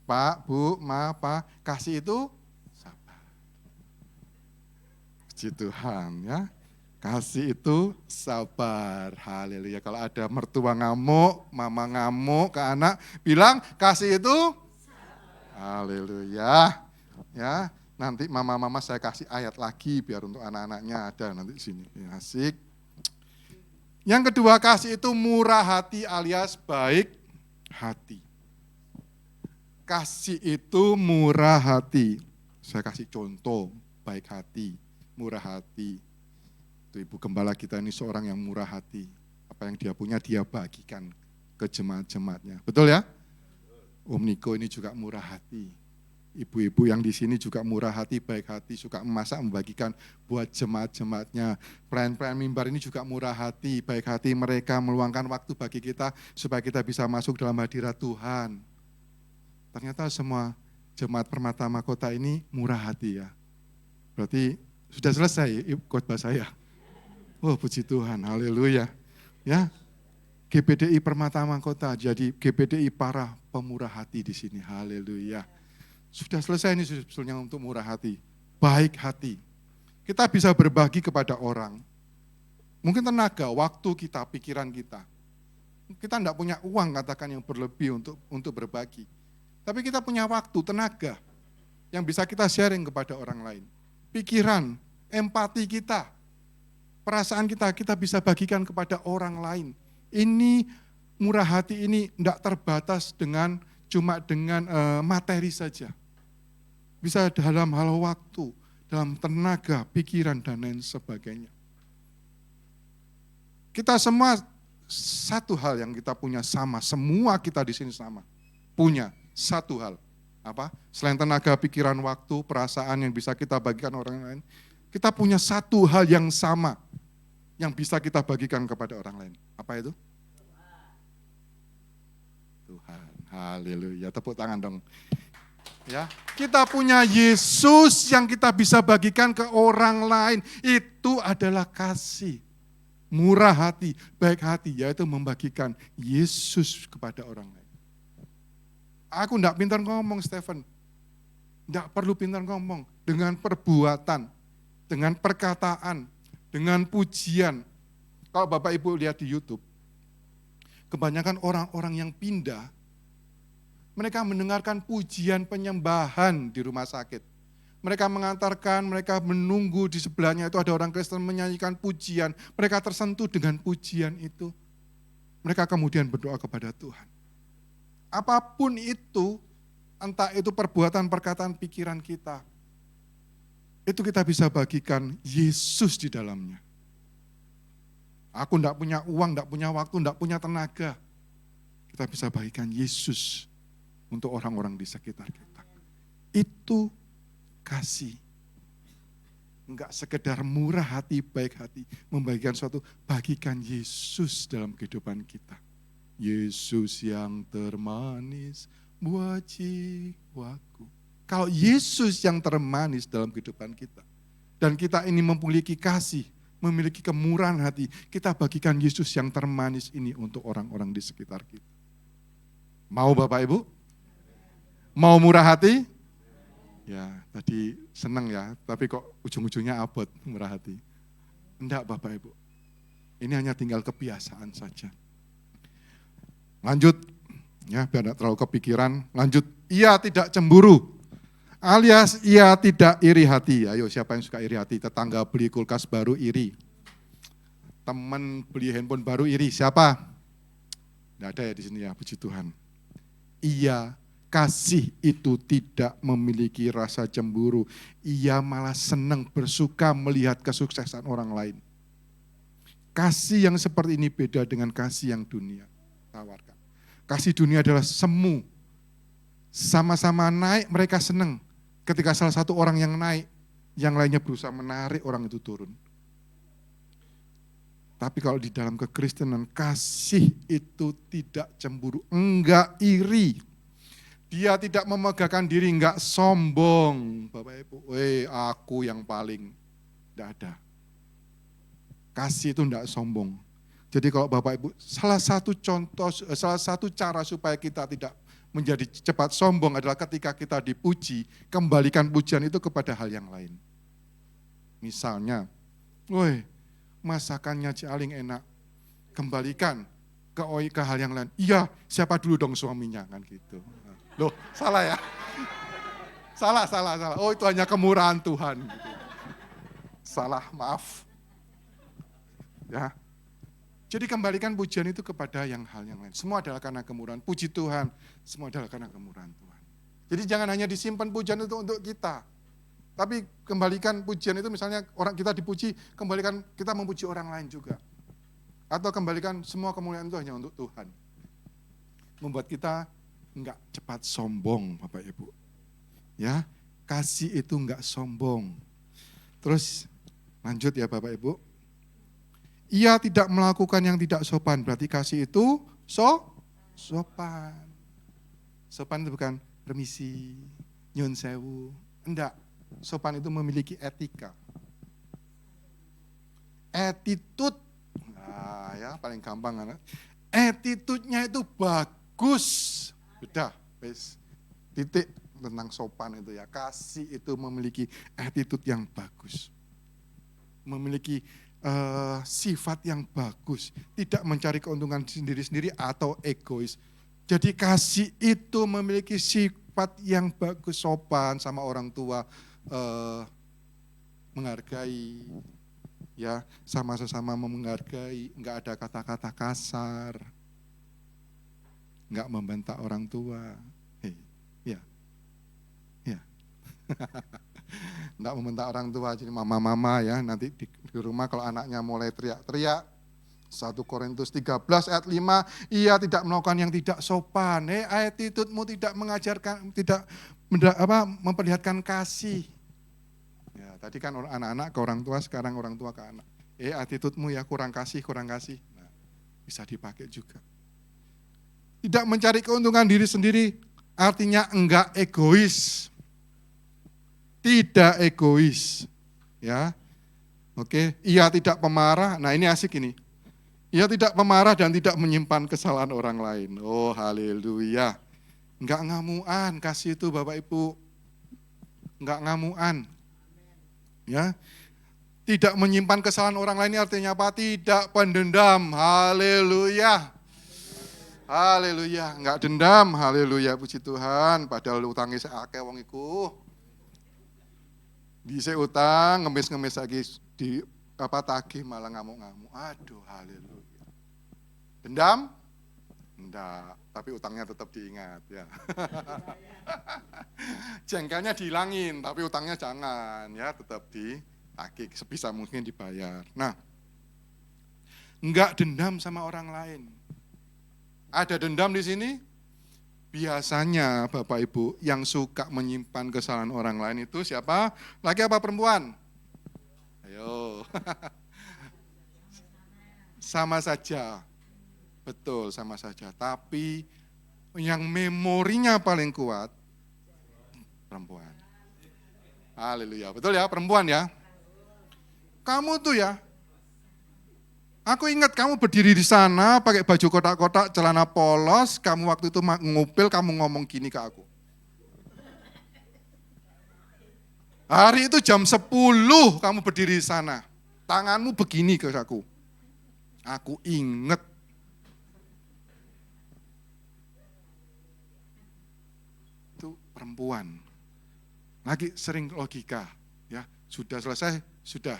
Pak, Bu, Ma, Pak, kasih itu sabar. Puji Tuhan ya. Kasih itu sabar, haleluya. Kalau ada mertua ngamuk, mama ngamuk ke anak, bilang kasih itu sabar. Haleluya. Ya, Nanti mama-mama saya kasih ayat lagi biar untuk anak-anaknya ada nanti di sini. Ya, asik. Yang kedua, kasih itu murah hati alias baik hati. Kasih itu murah hati. Saya kasih contoh, baik hati, murah hati. Itu Ibu Gembala kita ini seorang yang murah hati. Apa yang dia punya dia bagikan ke jemaat-jemaatnya. Betul ya? Om Niko ini juga murah hati. Ibu-ibu yang di sini juga murah hati, baik hati, suka memasak, membagikan buat jemaat-jemaatnya. Pelayan-pelayan mimbar ini juga murah hati, baik hati mereka meluangkan waktu bagi kita supaya kita bisa masuk dalam hadirat Tuhan. Ternyata semua jemaat Permata Mahkota ini murah hati ya. Berarti sudah selesai khotbah saya. Oh puji Tuhan, haleluya. Ya, GPDI Permata Mahkota jadi GPDI para pemurah hati di sini, haleluya. Sudah selesai ini sebetulnya untuk murah hati, baik hati. Kita bisa berbagi kepada orang. Mungkin tenaga, waktu kita, pikiran kita. Kita tidak punya uang katakan yang berlebih untuk berbagi. Tapi kita punya waktu, tenaga yang bisa kita sharing kepada orang lain. Pikiran, empati kita, perasaan kita bisa bagikan kepada orang lain. Ini murah hati ini tidak terbatas cuma dengan materi saja. Bisa dalam hal waktu, dalam tenaga, pikiran, dan lain sebagainya. Kita semua satu hal yang kita punya sama, semua kita di sini sama. Punya satu hal. Apa? Selain tenaga, pikiran, waktu, perasaan yang bisa kita bagikan orang lain, kita punya satu hal yang sama yang bisa kita bagikan kepada orang lain. Apa itu? Tuhan. Haleluya. Tepuk tangan dong. Ya, kita punya Yesus yang kita bisa bagikan ke orang lain. Itu adalah kasih. Murah hati, baik hati, yaitu membagikan Yesus kepada orang lain. Aku enggak pintar ngomong, Stephen. Enggak perlu pintar ngomong. Dengan perbuatan, dengan perkataan, dengan pujian. Kalau Bapak Ibu lihat di YouTube, kebanyakan orang-orang yang pindah, mereka mendengarkan pujian penyembahan di rumah sakit. Mereka mengantarkan, mereka menunggu di sebelahnya itu ada orang Kristen menyanyikan pujian. Mereka tersentuh dengan pujian itu. Mereka kemudian berdoa kepada Tuhan. Apapun itu, entah itu perbuatan, perkataan, pikiran kita, itu kita bisa bagikan Yesus di dalamnya. Aku enggak punya uang, enggak punya waktu, enggak punya tenaga. Kita bisa bagikan Yesus untuk orang-orang di sekitar kita. Itu kasih. Enggak sekedar murah hati, baik hati, membagikan suatu, bagikan Yesus dalam kehidupan kita. Yesus yang termanis buat jiwaku. Kalau Yesus yang termanis dalam kehidupan kita, dan kita ini memiliki kasih, memiliki kemurahan hati, kita bagikan Yesus yang termanis ini untuk orang-orang di sekitar kita. Mau Bapak Ibu? Mau murah hati? Ya, tadi senang ya, tapi kok ujung-ujungnya abot murah hati. Enggak Bapak Ibu, ini hanya tinggal kebiasaan saja. Lanjut, ya biar tidak terlalu kepikiran. Lanjut, ia tidak cemburu, alias ia tidak iri hati. Ayo siapa yang suka iri hati? Tetangga beli kulkas baru iri. Teman beli handphone baru iri, siapa? Tidak ada ya di sini ya, puji Tuhan. Ia kasih itu tidak memiliki rasa cemburu. Ia malah senang bersuka melihat kesuksesan orang lain. Kasih yang seperti ini beda dengan kasih yang dunia tawarkan. Kasih dunia adalah semu. Sama-sama naik, mereka senang. Ketika salah satu orang yang naik, yang lainnya berusaha menarik orang itu turun. Tapi kalau di dalam kekristenan, kasih itu tidak cemburu, enggak iri. Dia tidak memegahkan diri, enggak sombong. Bapak Ibu, aku yang paling. Enggak ada. Kasih itu enggak sombong. Jadi kalau Bapak Ibu, salah satu cara supaya kita tidak menjadi cepat sombong adalah ketika kita dipuji, kembalikan pujian itu kepada hal yang lain. Misalnya, masakannya Ci Aling enak, kembalikan ke hal yang lain. Iya, siapa dulu dong suaminya kan gitu. Loh, salah ya? Salah. Oh itu hanya kemurahan Tuhan. Gitu. Salah, maaf. Ya. Jadi kembalikan pujian itu kepada hal yang lain. Semua adalah karena kemurahan. Puji Tuhan, semua adalah karena kemurahan Tuhan. Jadi jangan hanya disimpan pujian itu untuk kita. Tapi kembalikan pujian itu misalnya orang kita dipuji, kembalikan kita memuji orang lain juga. Atau kembalikan semua kemuliaan itu hanya untuk Tuhan. Membuat kita enggak cepat sombong, Bapak Ibu. Ya, kasih itu enggak sombong. Terus lanjut ya Bapak Ibu. Ia tidak melakukan yang tidak sopan, berarti kasih itu sopan. Sopan itu bukan permisi, nyun sewu. Enggak, sopan itu memiliki etika. Attitude, nah ya paling gampang kan. Attitude-nya itu bagus. Beda, wes. Titik tentang sopan itu ya. Kasih itu memiliki attitude yang bagus. Memiliki sifat yang bagus. Tidak mencari keuntungan sendiri-sendiri atau egois. Jadi kasih itu memiliki sifat yang bagus, sopan sama orang tua, menghargai, ya sama sesama menghargai, enggak ada kata-kata kasar, enggak membentak orang tua, ya. Enggak membentak orang tua, jadi mama-mama ya, nanti di rumah kalau anaknya mulai teriak-teriak, 1 Korintus 13 ayat 5, ia tidak melakukan yang tidak sopan. Attitude-mu tidak mengajarkan, tidak memperlihatkan kasih. Ya, tadi kan anak-anak ke orang tua, sekarang orang tua ke anak. Attitude-mu ya kurang kasih. Nah, bisa dipakai juga. Tidak mencari keuntungan diri sendiri, artinya enggak egois. Tidak egois. Ya. Oke, ia tidak pemarah. Nah, ini asik ini. Ia tidak pemarah dan tidak menyimpan kesalahan orang lain. Oh, haleluya. Enggak ngamuan, kasih itu Bapak Ibu. Enggak ngamuan. Ya. Tidak menyimpan kesalahan orang lain artinya apa? Tidak pendendam. Haleluya. Haleluya. Enggak dendam. Haleluya, puji Tuhan. Padahal utangnya seakeh wong iku. Bisa utang, ngemis-ngemis lagi di tagih malah ngamuk-ngamuk. Aduh, haleluya. Dendam? Enggak, tapi utangnya tetap diingat ya. Jengkelnya dihilangin, tapi utangnya jangan ya, tetap ditagih sebisa mungkin dibayar. Nah, enggak dendam sama orang lain. Ada dendam di sini? Biasanya Bapak Ibu yang suka menyimpan kesalahan orang lain itu siapa? Laki apa perempuan? Ayo. Sama saja. Betul, sama saja. Tapi yang memorinya paling kuat, perempuan. Haleluya. Betul ya, perempuan ya. Kamu tuh ya, aku ingat kamu berdiri di sana, pakai baju kotak-kotak, celana polos, kamu waktu itu ngupil, kamu ngomong gini ke aku. Hari itu jam 10 kamu berdiri di sana, tanganmu begini ke aku. Aku ingat. Perempuan, lagi sering logika, ya sudah selesai, sudah.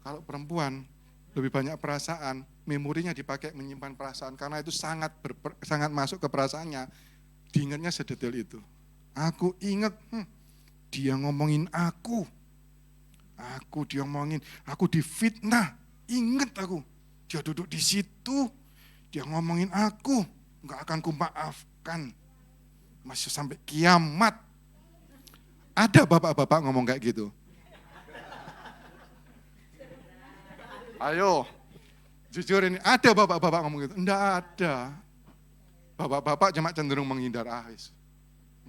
Kalau perempuan lebih banyak perasaan, memorinya dipakai menyimpan perasaan, karena itu sangat masuk ke perasaannya, diingatnya sedetail itu. Aku ingat, dia ngomongin aku diomongin, aku difitnah, ingat aku, dia duduk di situ, dia ngomongin aku, nggak akan kumaafkan. Masih sampai kiamat. Ada bapak-bapak ngomong kayak gitu? Ayo, jujur ini, ada bapak-bapak ngomong gitu? Enggak ada. Bapak-bapak cuma cenderung menghindar.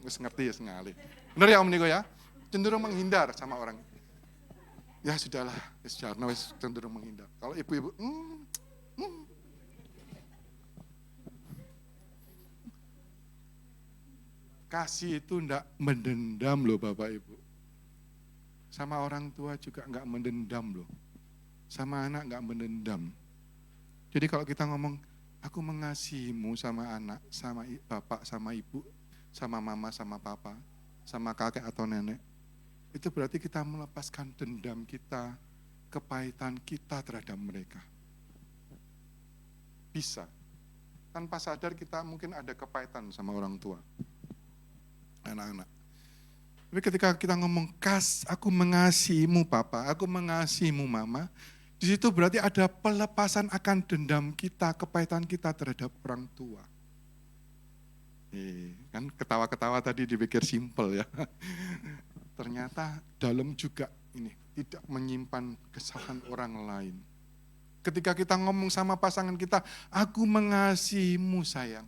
Wis ngerti ya sengali. Benar ya Om Niko ya? Cenderung menghindar sama orang. Ya sudahlah, wis cenderung menghindar. Kalau ibu-ibu, kasih itu enggak mendendam loh Bapak Ibu. Sama orang tua juga enggak mendendam loh. Sama anak enggak mendendam. Jadi kalau kita ngomong, aku mengasihimu sama anak, sama bapak, sama ibu, sama mama, sama papa. sama kakek atau nenek, itu berarti kita melepaskan dendam kita, kepahitan kita terhadap mereka. Bisa. Tanpa sadar kita mungkin ada kepahitan sama orang tua, anak-anak. Tapi ketika kita ngomong, aku mengasihimu papa, aku mengasihimu mama, di situ berarti ada pelepasan akan dendam kita, kepahitan kita terhadap orang tua. Kan ketawa-ketawa tadi dipikir simpel ya. Ternyata dalam juga ini, tidak menyimpan kesalahan orang lain. Ketika kita ngomong sama pasangan kita, aku mengasihimu sayang.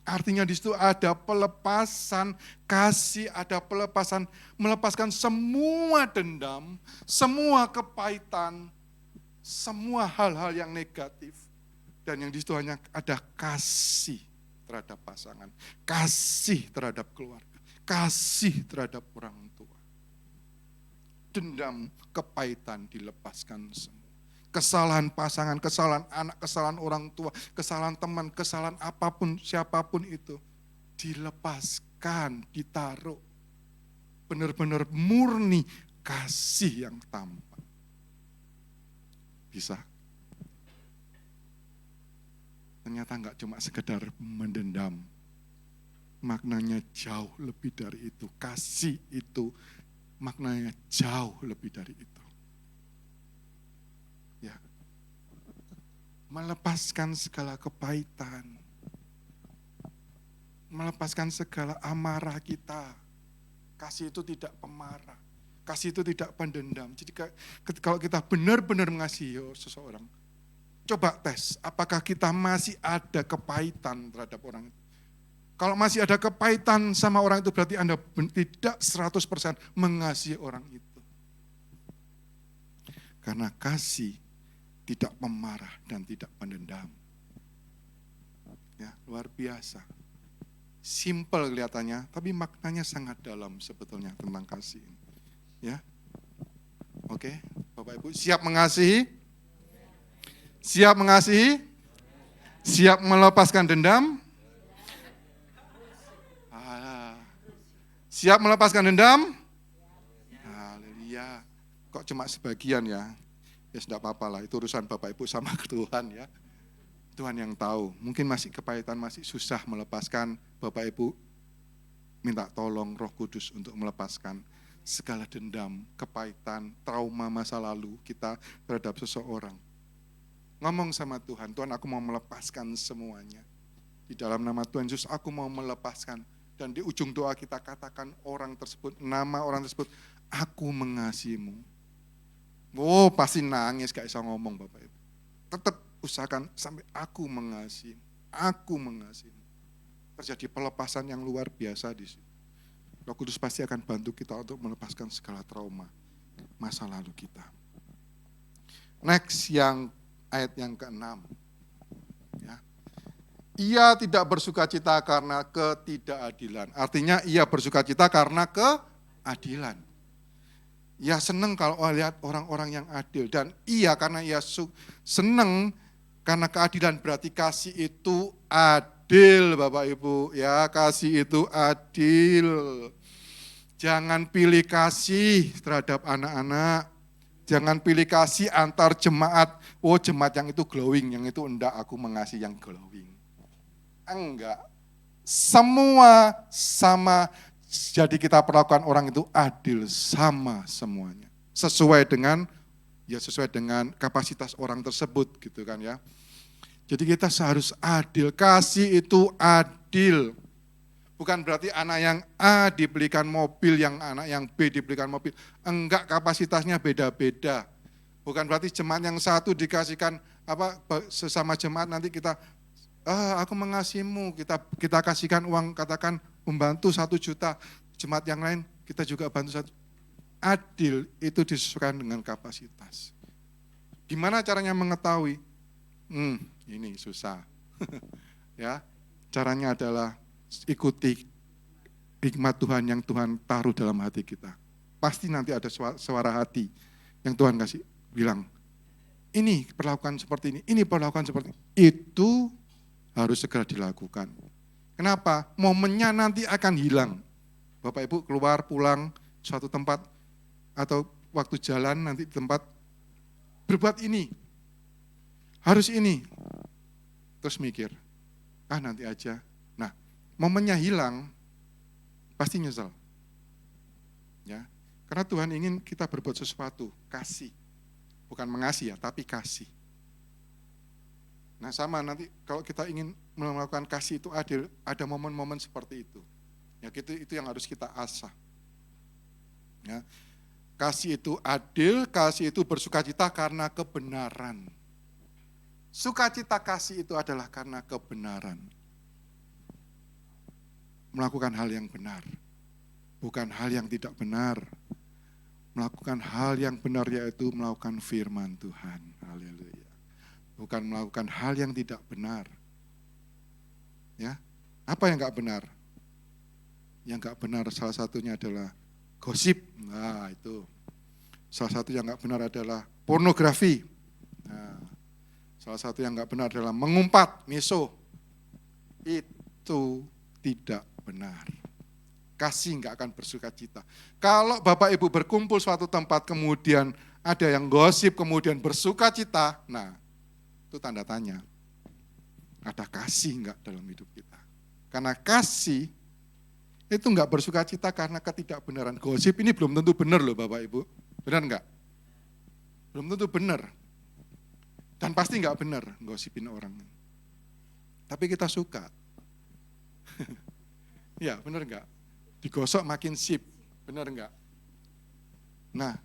Artinya di situ ada pelepasan kasih, ada pelepasan, melepaskan semua dendam, semua kepahitan, semua hal-hal yang negatif. Dan yang di situ hanya ada kasih terhadap pasangan, kasih terhadap keluarga, kasih terhadap orang tua. Dendam, kepahitan dilepaskan semua. Kesalahan pasangan, kesalahan anak, kesalahan orang tua, kesalahan teman, kesalahan apapun, siapapun itu, dilepaskan, ditaruh. Benar-benar murni kasih yang tampak. Bisa. Ternyata enggak cuma sekedar mendendam. Maknanya jauh lebih dari itu. Kasih itu maknanya jauh lebih dari itu. Ya. Melepaskan segala kepahitan. Melepaskan segala amarah kita. Kasih itu tidak pemarah. Kasih itu tidak pendendam. Jadi kalau kita benar-benar mengasihi seseorang, coba tes, apakah kita masih ada kepahitan terhadap orang itu. Kalau masih ada kepahitan sama orang itu, berarti Anda tidak 100% mengasihi orang itu. Karena kasih tidak pemarah dan tidak pendendam. Ya, luar biasa. Simple kelihatannya, tapi maknanya sangat dalam sebetulnya tentang kasih ini. Ya, oke, Bapak Ibu siap mengasihi? Siap mengasihi? Siap melepaskan dendam? Siap melepaskan dendam? Haleluya. Kok cuma sebagian ya? Ya sudah apa-apa lah, itu urusan Bapak Ibu sama Tuhan ya. Tuhan yang tahu, mungkin masih kepahitan, masih susah melepaskan. Bapak Ibu minta tolong Roh Kudus untuk melepaskan segala dendam, kepahitan, trauma masa lalu kita terhadap seseorang. Ngomong sama Tuhan, Tuhan aku mau melepaskan semuanya. Di dalam nama Tuhan Yesus aku mau melepaskan. Dan di ujung doa kita katakan orang tersebut, nama orang tersebut, aku mengasihimu. Oh pasti nangis gak bisa ngomong Bapak Ibu. Tetap usahakan sampai aku mengasihimu. Aku mengasihimu. Terjadi pelepasan yang luar biasa di situ. Roh Kudus pasti akan bantu kita untuk melepaskan segala trauma masa lalu kita. Next ayat yang ke-6. Ya. Ia tidak bersukacita karena ketidakadilan. Artinya ia bersukacita karena keadilan. Ia senang kalau lihat orang-orang yang adil. Dan ia karena ia senang karena keadilan, berarti kasih itu adil Bapak Ibu. Ya, kasih itu adil. Jangan pilih kasih terhadap anak-anak. Jangan pilih kasih antar jemaat. Oh jemaat yang itu glowing, yang itu enggak, aku mengasihi yang glowing. Enggak. Semua sama, jadi kita perlakukan orang itu adil, sama semuanya. Sesuai dengan kapasitas orang tersebut gitu kan ya. Jadi kita harus adil, kasih itu adil. Bukan berarti anak yang A dibelikan mobil, yang anak yang B dibelikan mobil. Enggak, kapasitasnya beda-beda. Bukan berarti jemaat yang satu dikasihkan sesama jemaat nanti kita, aku mengasihimu, kita kasihkan uang, katakan membantu 1 juta. Jemaat yang lain kita juga bantu 1. Adil itu disesuaikan dengan kapasitas. Gimana caranya mengetahui? Ini susah. Ya, caranya adalah ikuti hikmat Tuhan yang Tuhan taruh dalam hati kita. Pasti nanti ada suara hati yang Tuhan kasih bilang, ini perlakukan seperti ini perlakukan seperti ini. Itu harus segera dilakukan. Kenapa? Momennya nanti akan hilang. Bapak Ibu keluar, pulang suatu tempat, atau waktu jalan nanti di tempat, berbuat ini, harus ini. Terus mikir, nanti aja. Nah, momennya hilang, pasti nyesel. Ya, karena Tuhan ingin kita berbuat sesuatu, kasih. Bukan mengasihi ya, tapi kasih. Nah sama nanti kalau kita ingin melakukan kasih itu adil, ada momen-momen seperti itu. Ya itu yang harus kita asah. Ya, kasih itu adil, kasih itu bersukacita karena kebenaran. Sukacita kasih itu adalah karena kebenaran. Melakukan hal yang benar, bukan hal yang tidak benar. Melakukan hal yang benar yaitu melakukan firman Tuhan. Haleluya. Bukan melakukan hal yang tidak benar. Ya, apa yang enggak benar? Yang enggak benar salah satunya adalah gosip. Nah, itu. Salah satu yang enggak benar adalah pornografi. Nah, salah satu yang enggak benar adalah mengumpat, miso. Itu tidak benar. Kasih enggak akan bersukacita. Kalau Bapak Ibu berkumpul suatu tempat kemudian ada yang gosip kemudian bersukacita, nah itu tanda tanya. Ada kasih enggak dalam hidup kita? Karena kasih itu enggak bersukacita karena ketidakbenaran. Gosip ini belum tentu benar loh Bapak Ibu. Benar enggak? Belum tentu benar. Dan pasti enggak benar gosipin orang. Tapi kita suka. Ya benar enggak? Digosok makin sip. Benar enggak? Nah,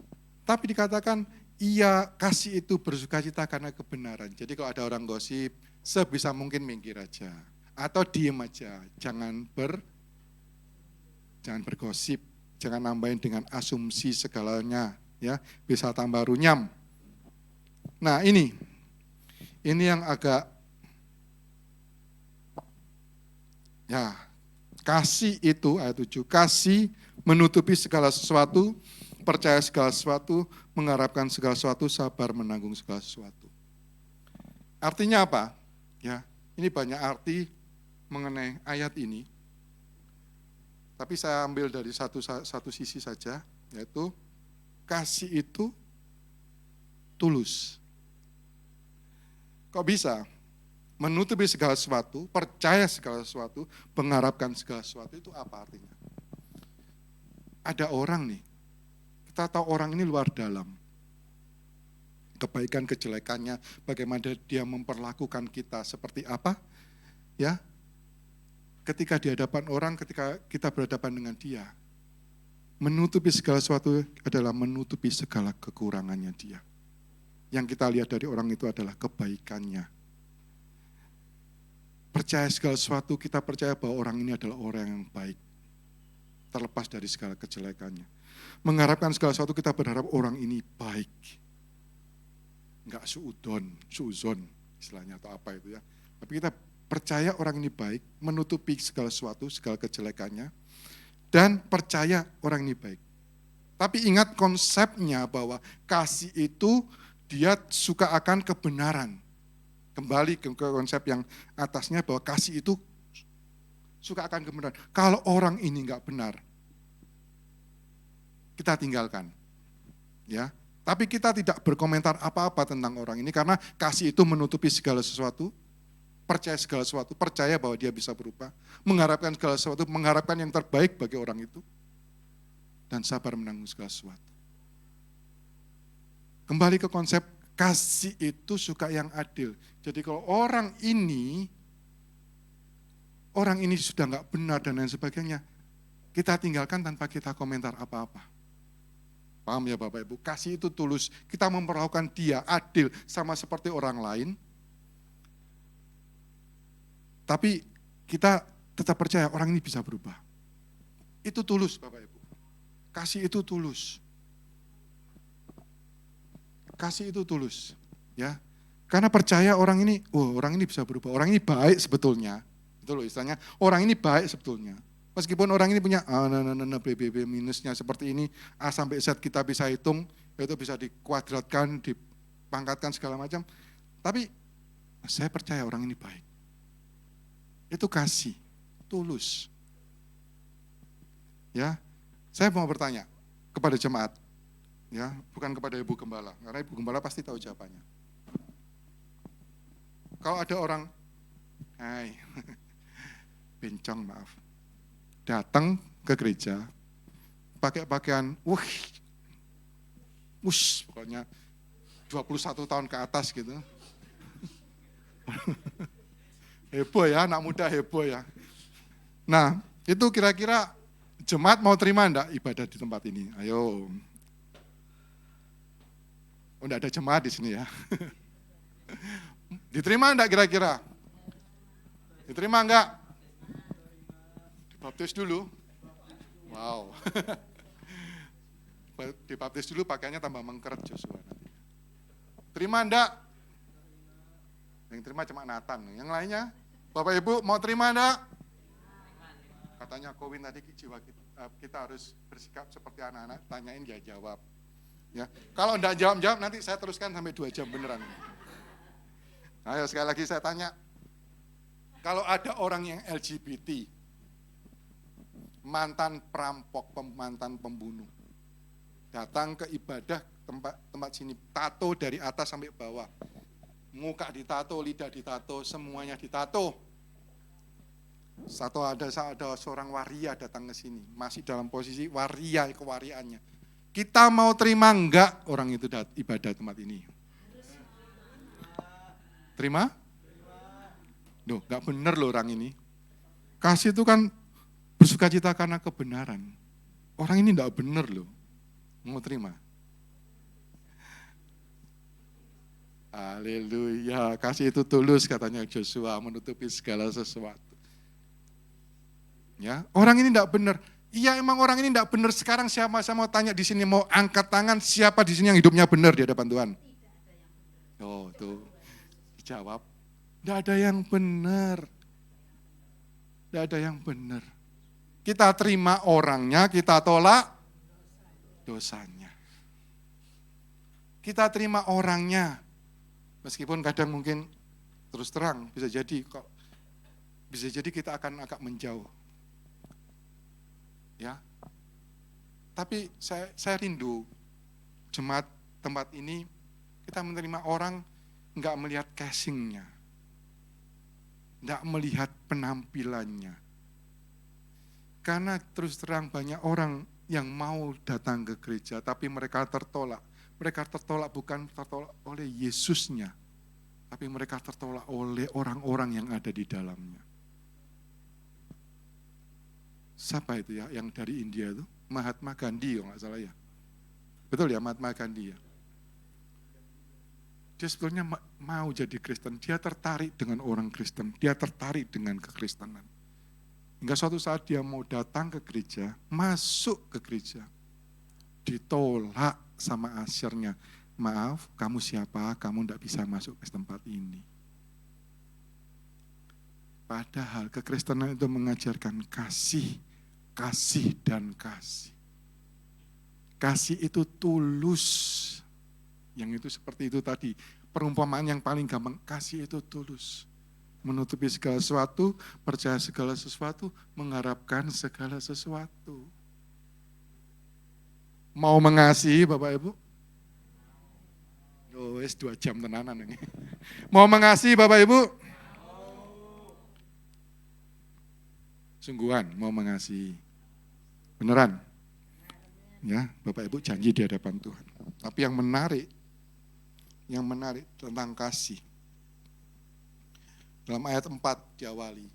tapi dikatakan iya, kasih itu bersukacita karena kebenaran. Jadi kalau ada orang gosip, sebisa mungkin minggir aja. Atau diem aja, jangan bergosip, jangan nambahin dengan asumsi segalanya, ya bisa tambah runyam. Nah ini yang agak, ya kasih itu ayat 7, kasih menutupi segala sesuatu, percaya segala sesuatu, mengharapkan segala sesuatu, sabar menanggung segala sesuatu. Artinya apa? Ya, ini banyak arti mengenai ayat ini. Tapi saya ambil dari satu sisi saja, yaitu kasih itu tulus. Kok bisa? Menutupi segala sesuatu, percaya segala sesuatu, mengharapkan segala sesuatu, itu apa artinya? Ada orang nih, kita tahu orang ini luar dalam. Kebaikan, kejelekannya, bagaimana dia memperlakukan kita seperti apa. Ya, ketika di hadapan orang, ketika kita berhadapan dengan dia, menutupi segala sesuatu adalah menutupi segala kekurangannya dia. Yang kita lihat dari orang itu adalah kebaikannya. Percaya segala sesuatu, kita percaya bahwa orang ini adalah orang yang baik. Terlepas dari segala kejelekannya. Mengharapkan segala sesuatu, kita berharap orang ini baik. Enggak suuzon istilahnya atau apa itu ya. Tapi kita percaya orang ini baik, menutupi segala sesuatu, segala kejelekannya, dan percaya orang ini baik. Tapi ingat konsepnya bahwa kasih itu dia suka akan kebenaran. Kembali ke konsep yang atasnya bahwa kasih itu suka akan kebenaran. Kalau orang ini enggak benar, kita tinggalkan. Ya, tapi kita tidak berkomentar apa-apa tentang orang ini karena kasih itu menutupi segala sesuatu, percaya segala sesuatu, percaya bahwa dia bisa berubah, mengharapkan segala sesuatu, mengharapkan yang terbaik bagi orang itu, dan sabar menanggung segala sesuatu. Kembali ke konsep kasih itu suka yang adil. Jadi kalau orang ini sudah enggak benar dan lain sebagainya, kita tinggalkan tanpa kita komentar apa-apa. Paham ya Bapak Ibu? Kasih itu tulus. Kita memperlakukan dia adil sama seperti orang lain. Tapi kita tetap percaya orang ini bisa berubah. Itu tulus Bapak Ibu. Kasih itu tulus. Kasih itu tulus. Ya. Karena percaya orang ini bisa berubah. Orang ini baik sebetulnya. Itu loh istilahnya. Orang ini baik sebetulnya. Meskipun orang ini punya BBB minusnya seperti ini, A sampai Z kita bisa hitung, itu bisa dikuadratkan, dipangkatkan segala macam. Tapi saya percaya orang ini baik. Itu kasih, tulus. Ya, saya mau bertanya kepada jemaat, ya, bukan kepada Ibu Gembala, karena Ibu Gembala pasti tahu jawabannya. Kalau ada orang, hai, bencong maaf, datang ke gereja, pakai pakaian, pokoknya 21 tahun ke atas gitu. Heboh ya, anak muda heboh ya. Nah, itu kira-kira jemaat mau terima enggak ibadah di tempat ini? Ayo. Oh, enggak ada jemaat di sini ya. Diterima enggak kira-kira? Diterima enggak? Dibaptis dulu. Wow. Dibaptis dulu pakaiannya tambah mengkeret Joshua nanti. Terima enggak? Yang terima cuma Nathan. Yang lainnya, Bapak Ibu mau terima enggak? Katanya Kowin tadi jiwa kita harus bersikap seperti anak-anak, tanyain dia jawab. Ya, kalau enggak jawab nanti saya teruskan sampai 2 jam beneran. Ayo sekali lagi saya tanya, kalau ada orang yang LGBT, mantan perampok, mantan pembunuh, datang ke ibadah tempat sini, tato dari atas sampai bawah, muka ditato, lidah ditato, semuanya ditato. Ada seorang waria datang ke sini, masih dalam posisi waria kewariannya. Kita mau terima enggak orang itu ibadah tempat ini? Terima? Loh, enggak benar loh orang ini. Kasih itu kan bersukacita karena kebenaran. Orang ini enggak benar loh. Mau terima? Haleluya, kasih itu tulus katanya Joshua, menutupi segala sesuatu. Ya, orang ini enggak benar. Iya, emang orang ini enggak benar. Sekarang siapa saya mau tanya di sini, mau angkat tangan, siapa di sini yang hidupnya benar di hadapan Tuhan? Oh, tuh. Dijawab. Enggak ada yang benar. Enggak ada yang benar. Kita terima orangnya, kita tolak dosanya. Kita terima orangnya. Meskipun kadang mungkin terus terang bisa jadi kita akan agak menjauh. Ya. Tapi saya rindu jemaat tempat ini kita menerima orang enggak melihat casingnya. Enggak melihat penampilannya. Karena terus terang banyak orang yang mau datang ke gereja tapi mereka tertolak. Mereka tertolak bukan tertolak oleh Yesusnya, tapi mereka tertolak oleh orang-orang yang ada di dalamnya. Siapa itu ya yang dari India itu? Mahatma Gandhi kalau nggak salah ya. Betul ya, Mahatma Gandhi ya. Dia sebetulnya mau jadi Kristen, dia tertarik dengan orang Kristen, dia tertarik dengan kekristenan. Hingga suatu saat dia mau datang ke gereja, masuk ke gereja, ditolak sama asyirnya. Maaf, kamu siapa? Kamu tidak bisa masuk ke tempat ini. Padahal kekristenan itu mengajarkan kasih, kasih dan kasih. Kasih itu tulus. Yang itu seperti itu tadi. Perumpamaan yang paling gampang, kasih itu tulus. Menutupi segala sesuatu, percaya segala sesuatu, mengharapkan segala sesuatu. Mau mengasihi Bapak Ibu? Oh, 2 jam tenanan ini. Mau mengasihi Bapak Ibu? Sungguhan mau mengasihi. Beneran? Ya, Bapak Ibu janji di hadapan Tuhan. Tapi yang menarik tentang kasih. Dalam ayat 4 diawali.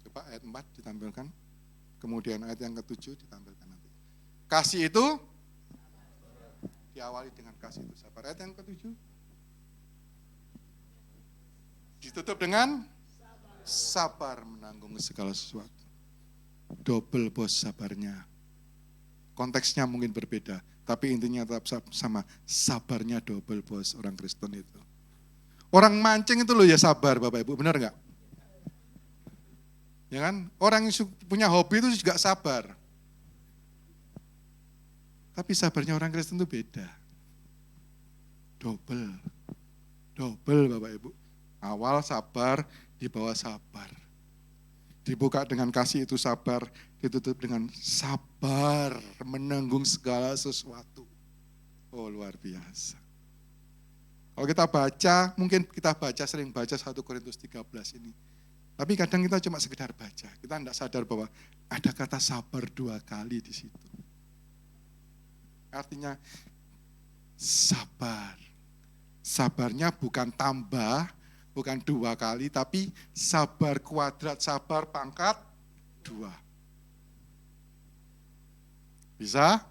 Coba ayat 4 ditampilkan. Kemudian ayat yang ke-7 ditampilkan nanti. Kasih itu diawali dengan kasih itu sabar. Ayat yang ke-7 ditutup dengan sabar menanggung segala sesuatu. Double bos sabarnya. Konteksnya mungkin berbeda, tapi intinya tetap sama. Sabarnya double bos orang Kristen itu. Orang mancing itu loh ya sabar Bapak Ibu, benar enggak? Ya kan? Orang yang punya hobi itu juga sabar. Tapi sabarnya orang Kristen itu beda. Double Bapak Ibu. Awal sabar, di bawah sabar. Dibuka dengan kasih itu sabar, ditutup dengan sabar sabar menanggung segala sesuatu. Oh, luar biasa. Kalau kita baca, mungkin kita sering baca 1 Korintus 13 ini. Tapi kadang kita cuma sekedar baca. Kita tidak sadar bahwa ada kata sabar 2 kali di situ. Artinya sabar. Sabarnya bukan tambah, bukan 2 kali, tapi sabar kuadrat, sabar pangkat 2. Bisa?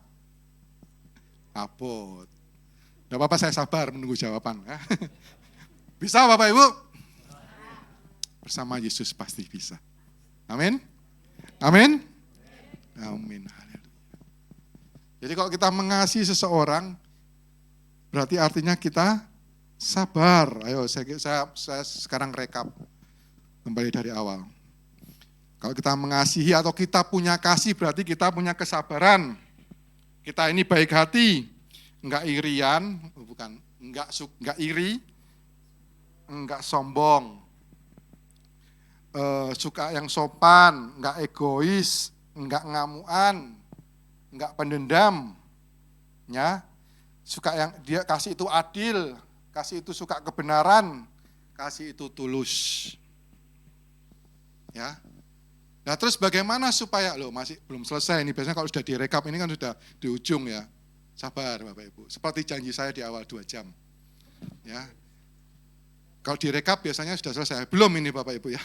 Apot. Tidak apa-apa, saya sabar menunggu jawaban. Bisa Bapak Ibu? Bersama Yesus pasti bisa. Amin? Amin? Amin. Jadi kalau kita mengasihi seseorang, berarti artinya kita sabar. Ayo saya sekarang rekap kembali dari awal. Kalau kita mengasihi atau kita punya kasih, berarti kita punya kesabaran. Kita ini baik hati, enggak irian, bukan, enggak iri, enggak sombong, suka yang sopan, enggak egois, enggak ngamuan, enggak pendendam, ya. Suka yang dia kasih itu adil, kasih itu suka kebenaran, kasih itu tulus. Ya. Nah terus bagaimana supaya, masih belum selesai ini, biasanya kalau sudah direkap ini kan sudah di ujung ya. Sabar Bapak Ibu, seperti janji saya di awal 2 jam. Ya. Kalau direkap biasanya sudah selesai, belum ini Bapak Ibu ya.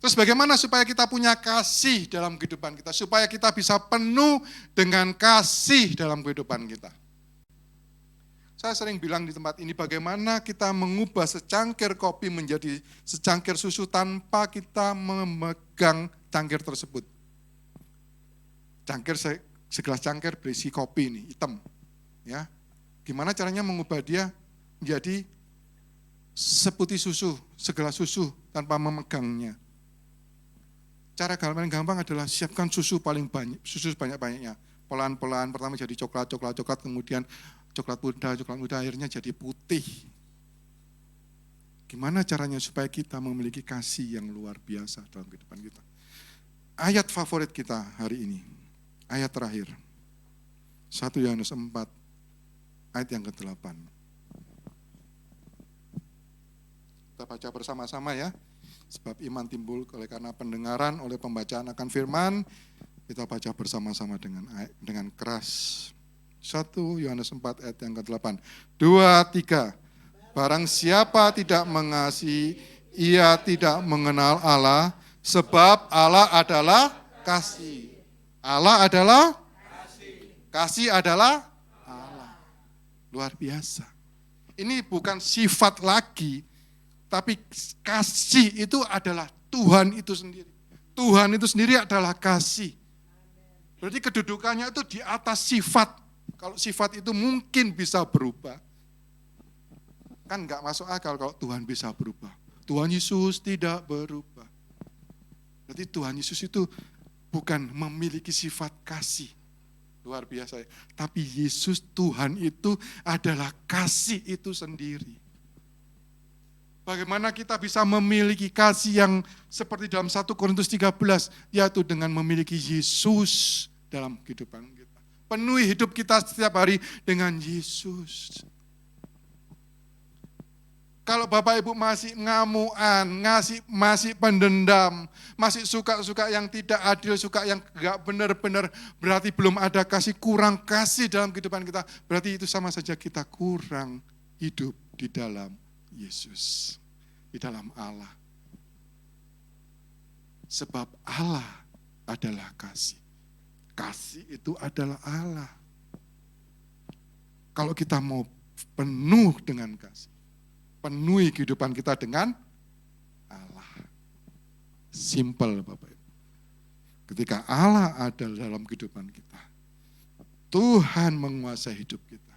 Terus bagaimana supaya kita punya kasih dalam kehidupan kita, supaya kita bisa penuh dengan kasih dalam kehidupan kita. Saya sering bilang di tempat ini bagaimana kita mengubah secangkir kopi menjadi secangkir susu tanpa kita memegang cangkir tersebut. Segelas cangkir berisi kopi ini, hitam. Ya. Gimana caranya mengubah dia menjadi seputih susu, segelas susu tanpa memegangnya. Cara paling gampang adalah siapkan susu paling banyak, susu banyak-banyaknya. Pelan-pelan, pertama jadi coklat, kemudian coklat muda, akhirnya jadi putih. Gimana caranya supaya kita memiliki kasih yang luar biasa dalam kehidupan kita? Ayat favorit kita hari ini, ayat terakhir, 1 Yohanes 4, ayat yang ke-8. Kita baca bersama-sama ya, sebab iman timbul oleh karena pendengaran, oleh pembacaan akan firman. Kita baca bersama-sama dengan keras. 1 Yohanes 4 ayat yang ke-8. 2, 3. Barang siapa tidak mengasihi, ia tidak mengenal Allah, sebab Allah adalah kasih. Allah adalah kasih. Kasih adalah Allah. Luar biasa. Ini bukan sifat lagi, tapi kasih itu adalah Tuhan itu sendiri. Tuhan itu sendiri adalah kasih. Berarti kedudukannya itu di atas sifat. Kalau sifat itu mungkin bisa berubah. Kan enggak masuk akal kalau Tuhan bisa berubah. Tuhan Yesus tidak berubah. Berarti Tuhan Yesus itu bukan memiliki sifat kasih. Luar biasa. Tapi Yesus Tuhan itu adalah kasih itu sendiri. Bagaimana kita bisa memiliki kasih yang seperti dalam 1 Korintus 13, yaitu dengan memiliki Yesus dalam kehidupan kita. Penuhi hidup kita setiap hari dengan Yesus. Kalau Bapak Ibu masih ngamuan, masih pendendam, masih suka-suka yang tidak adil, suka yang enggak benar-benar, berarti belum ada kasih, kurang kasih dalam kehidupan kita. Berarti itu sama saja kita kurang hidup di dalam Yesus, di dalam Allah. Sebab Allah adalah kasih. Kasih itu adalah Allah. Kalau kita mau penuh dengan kasih, penuhi kehidupan kita dengan Allah. Simple Bapak Ibu. Ketika Allah ada dalam kehidupan kita, Tuhan menguasai hidup kita.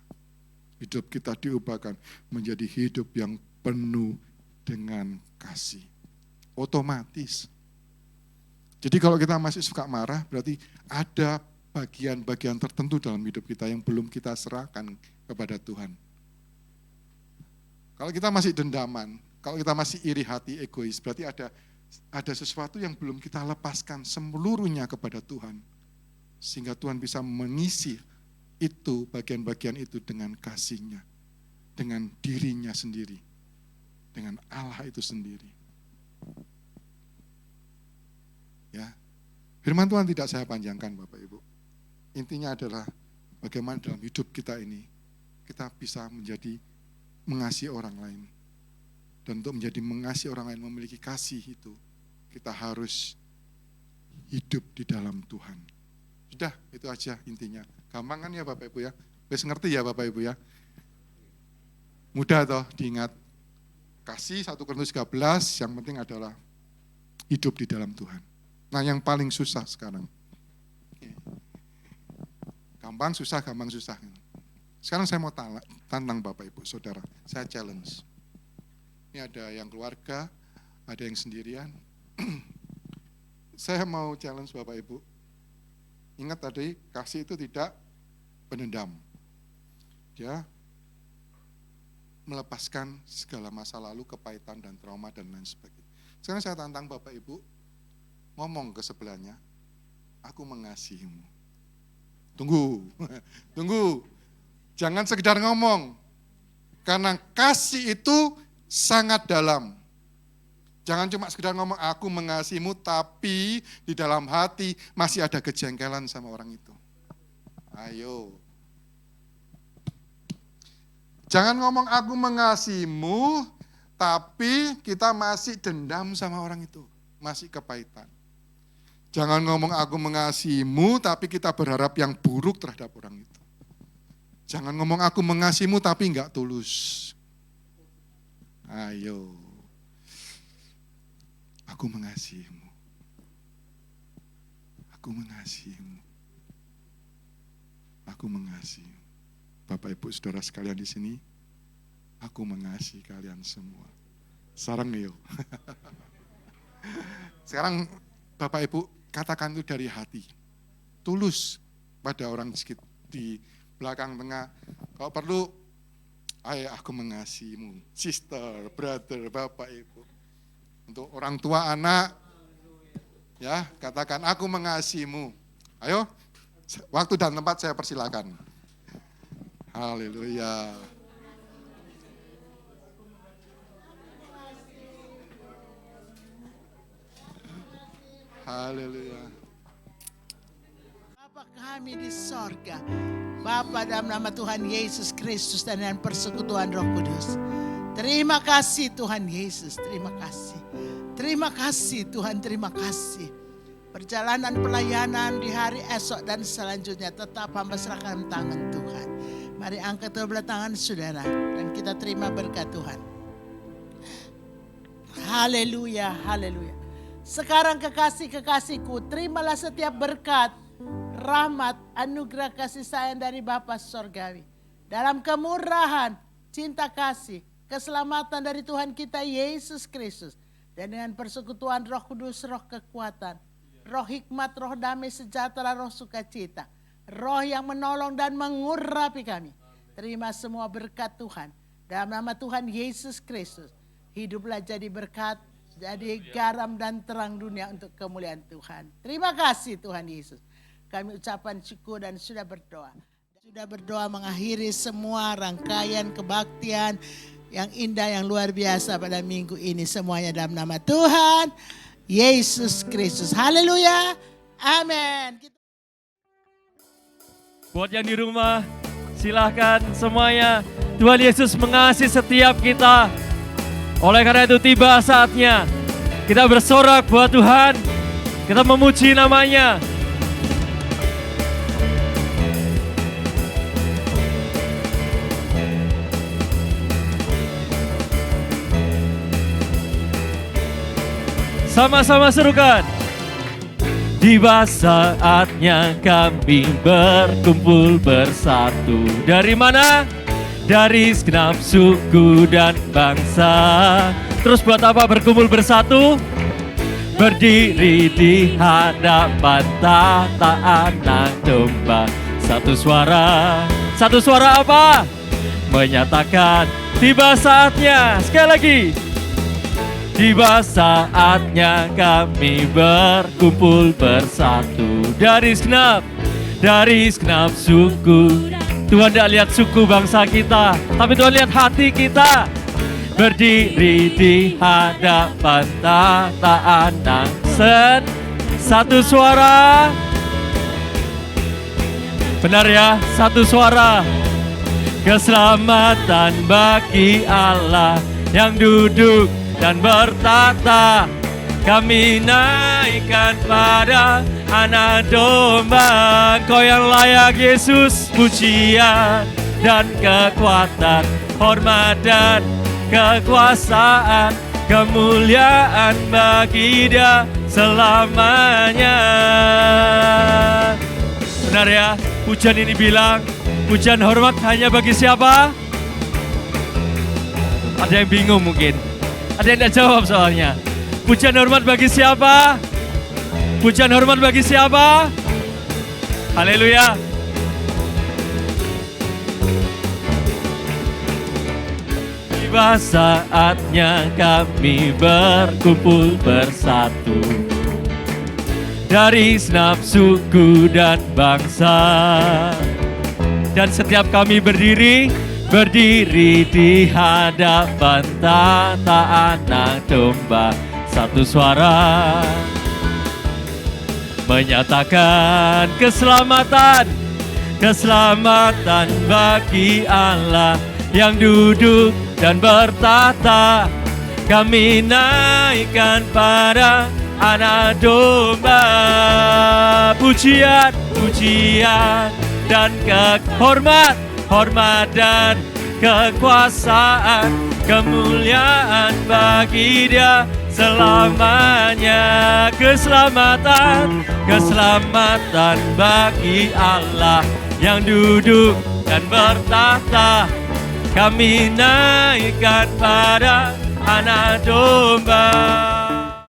Hidup kita diubahkan menjadi hidup yang penuh dengan kasih. Otomatis. Jadi kalau kita masih suka marah, berarti ada bagian-bagian tertentu dalam hidup kita yang belum kita serahkan kepada Tuhan. Kalau kita masih dendaman, kalau kita masih iri hati, egois, berarti ada sesuatu yang belum kita lepaskan seluruhnya kepada Tuhan. Sehingga Tuhan bisa mengisi itu, bagian-bagian itu dengan kasih-Nya, dengan dirinya sendiri, dengan Allah itu sendiri. Ya, firman Tuhan tidak saya panjangkan Bapak Ibu. Intinya adalah bagaimana dalam hidup kita ini, kita bisa menjadi mengasihi orang lain. Dan untuk menjadi mengasihi orang lain, memiliki kasih itu, kita harus hidup di dalam Tuhan. Sudah, itu aja intinya. Gampang kan ya Bapak Ibu ya? Wes ngerti ya Bapak Ibu ya? Mudah toh diingat. Kasih 1 Korintus 13, yang penting adalah hidup di dalam Tuhan. Nah yang paling susah sekarang. Gampang susah. Sekarang saya mau tantang Bapak Ibu, Saudara. Saya challenge. Ini ada yang keluarga, ada yang sendirian. Saya mau challenge Bapak Ibu. Ingat tadi, kasih itu tidak penendam. Dia melepaskan segala masa lalu, kepahitan dan trauma dan lain sebagainya. Sekarang saya tantang Bapak Ibu, ngomong ke sebelahnya, aku mengasihimu. Tunggu. Jangan sekedar ngomong. Karena kasih itu sangat dalam. Jangan cuma sekedar ngomong aku mengasihimu, tapi di dalam hati masih ada kejengkelan sama orang itu. Ayo. Jangan ngomong aku mengasihimu, tapi kita masih dendam sama orang itu. Masih kepahitan. Jangan ngomong aku mengasihimu, tapi kita berharap yang buruk terhadap orang itu. Jangan ngomong aku mengasihimu, tapi enggak tulus. Ayo. Aku mengasihimu. Aku mengasihimu. Aku mengasihimu. Bapak Ibu Saudara sekalian di sini, aku mengasihi kalian semua. Sarang yuk. Sekarang Bapak Ibu katakan itu dari hati. Tulus pada orang di belakang tengah. Kalau perlu, ayah aku mengasihimu. Sister, brother, Bapak Ibu. Untuk orang tua anak, ya katakan aku mengasihimu. Ayo, waktu dan tempat saya persilakan. Haleluya. Haleluya.
Bapa kami di sorga, Bapa dalam nama Tuhan Yesus Kristus dan dengan persekutuan Roh Kudus. Terima kasih Tuhan Yesus, terima kasih. Terima kasih Tuhan, terima kasih. Perjalanan pelayanan di hari esok dan selanjutnya tetap hamba serahkan tangan Tuhan. Mari angkat kedua tangan saudara dan kita terima berkat Tuhan. Haleluya, haleluya. Sekarang kekasih-kekasihku, terimalah setiap berkat, rahmat, anugerah kasih sayang dari Bapa Sorgawi. Dalam kemurahan, cinta kasih, keselamatan dari Tuhan kita Yesus Kristus. Dan dengan persekutuan Roh Kudus, Roh kekuatan, Roh hikmat, Roh damai sejahtera, Roh sukacita. Roh yang menolong dan mengurapi kami. Terima semua berkat Tuhan. Dalam nama Tuhan Yesus Kristus. Hiduplah jadi berkat, jadi garam dan terang dunia untuk kemuliaan Tuhan. Terima kasih Tuhan Yesus. Kami ucapan syukur dan sudah berdoa. Sudah berdoa mengakhiri semua rangkaian kebaktian yang indah, yang luar biasa pada minggu ini. Semuanya dalam nama Tuhan Yesus Kristus. Haleluya. Amin.
Buat yang di rumah, silahkan semuanya. Tuhan Yesus mengasihi setiap kita. Oleh karena itu tiba saatnya kita bersorak buat Tuhan. Kita memuji namanya. Sama-sama serukan. Tiba saatnya kami berkumpul bersatu. Dari mana? Dari segenap suku dan bangsa. Terus buat apa berkumpul bersatu? Berdiri di hadapan tahta Anak Domba. Satu suara apa? Menyatakan tiba saatnya. Sekali lagi. Tiba saatnya kami berkumpul bersatu. Dari segenap dari segenap suku. Tuhan tidak lihat suku bangsa kita, tapi Tuhan lihat hati kita. Berdiri di hadapan tataan nangsen, satu suara. Benar ya, satu suara. Keselamatan bagi Allah yang duduk dan bertata. Kami naikkan pada Anak Domba. Kau yang layak Yesus, pujian dan kekuatan, hormat dan kekuasaan, kemuliaan bagi Dia selamanya. Benar ya, pujian ini bilang, pujian hormat hanya bagi siapa? Ada yang bingung mungkin, ada yang tidak jawab soalnya. Pujian hormat bagi siapa? Pujian hormat bagi siapa? Haleluya. Tiba saatnya kami berkumpul bersatu dari segenap suku dan bangsa. Dan setiap kami berdiri di hadapan tata Anak Domba, satu suara menyatakan keselamatan bagi Allah yang duduk dan bertata. Kami naikkan pada Anak Domba, pujian dan hormat dan kekuasaan, kemuliaan bagi Dia selamanya. Keselamatan bagi Allah yang duduk dan bertata. Kami naikkan pada Anak Domba.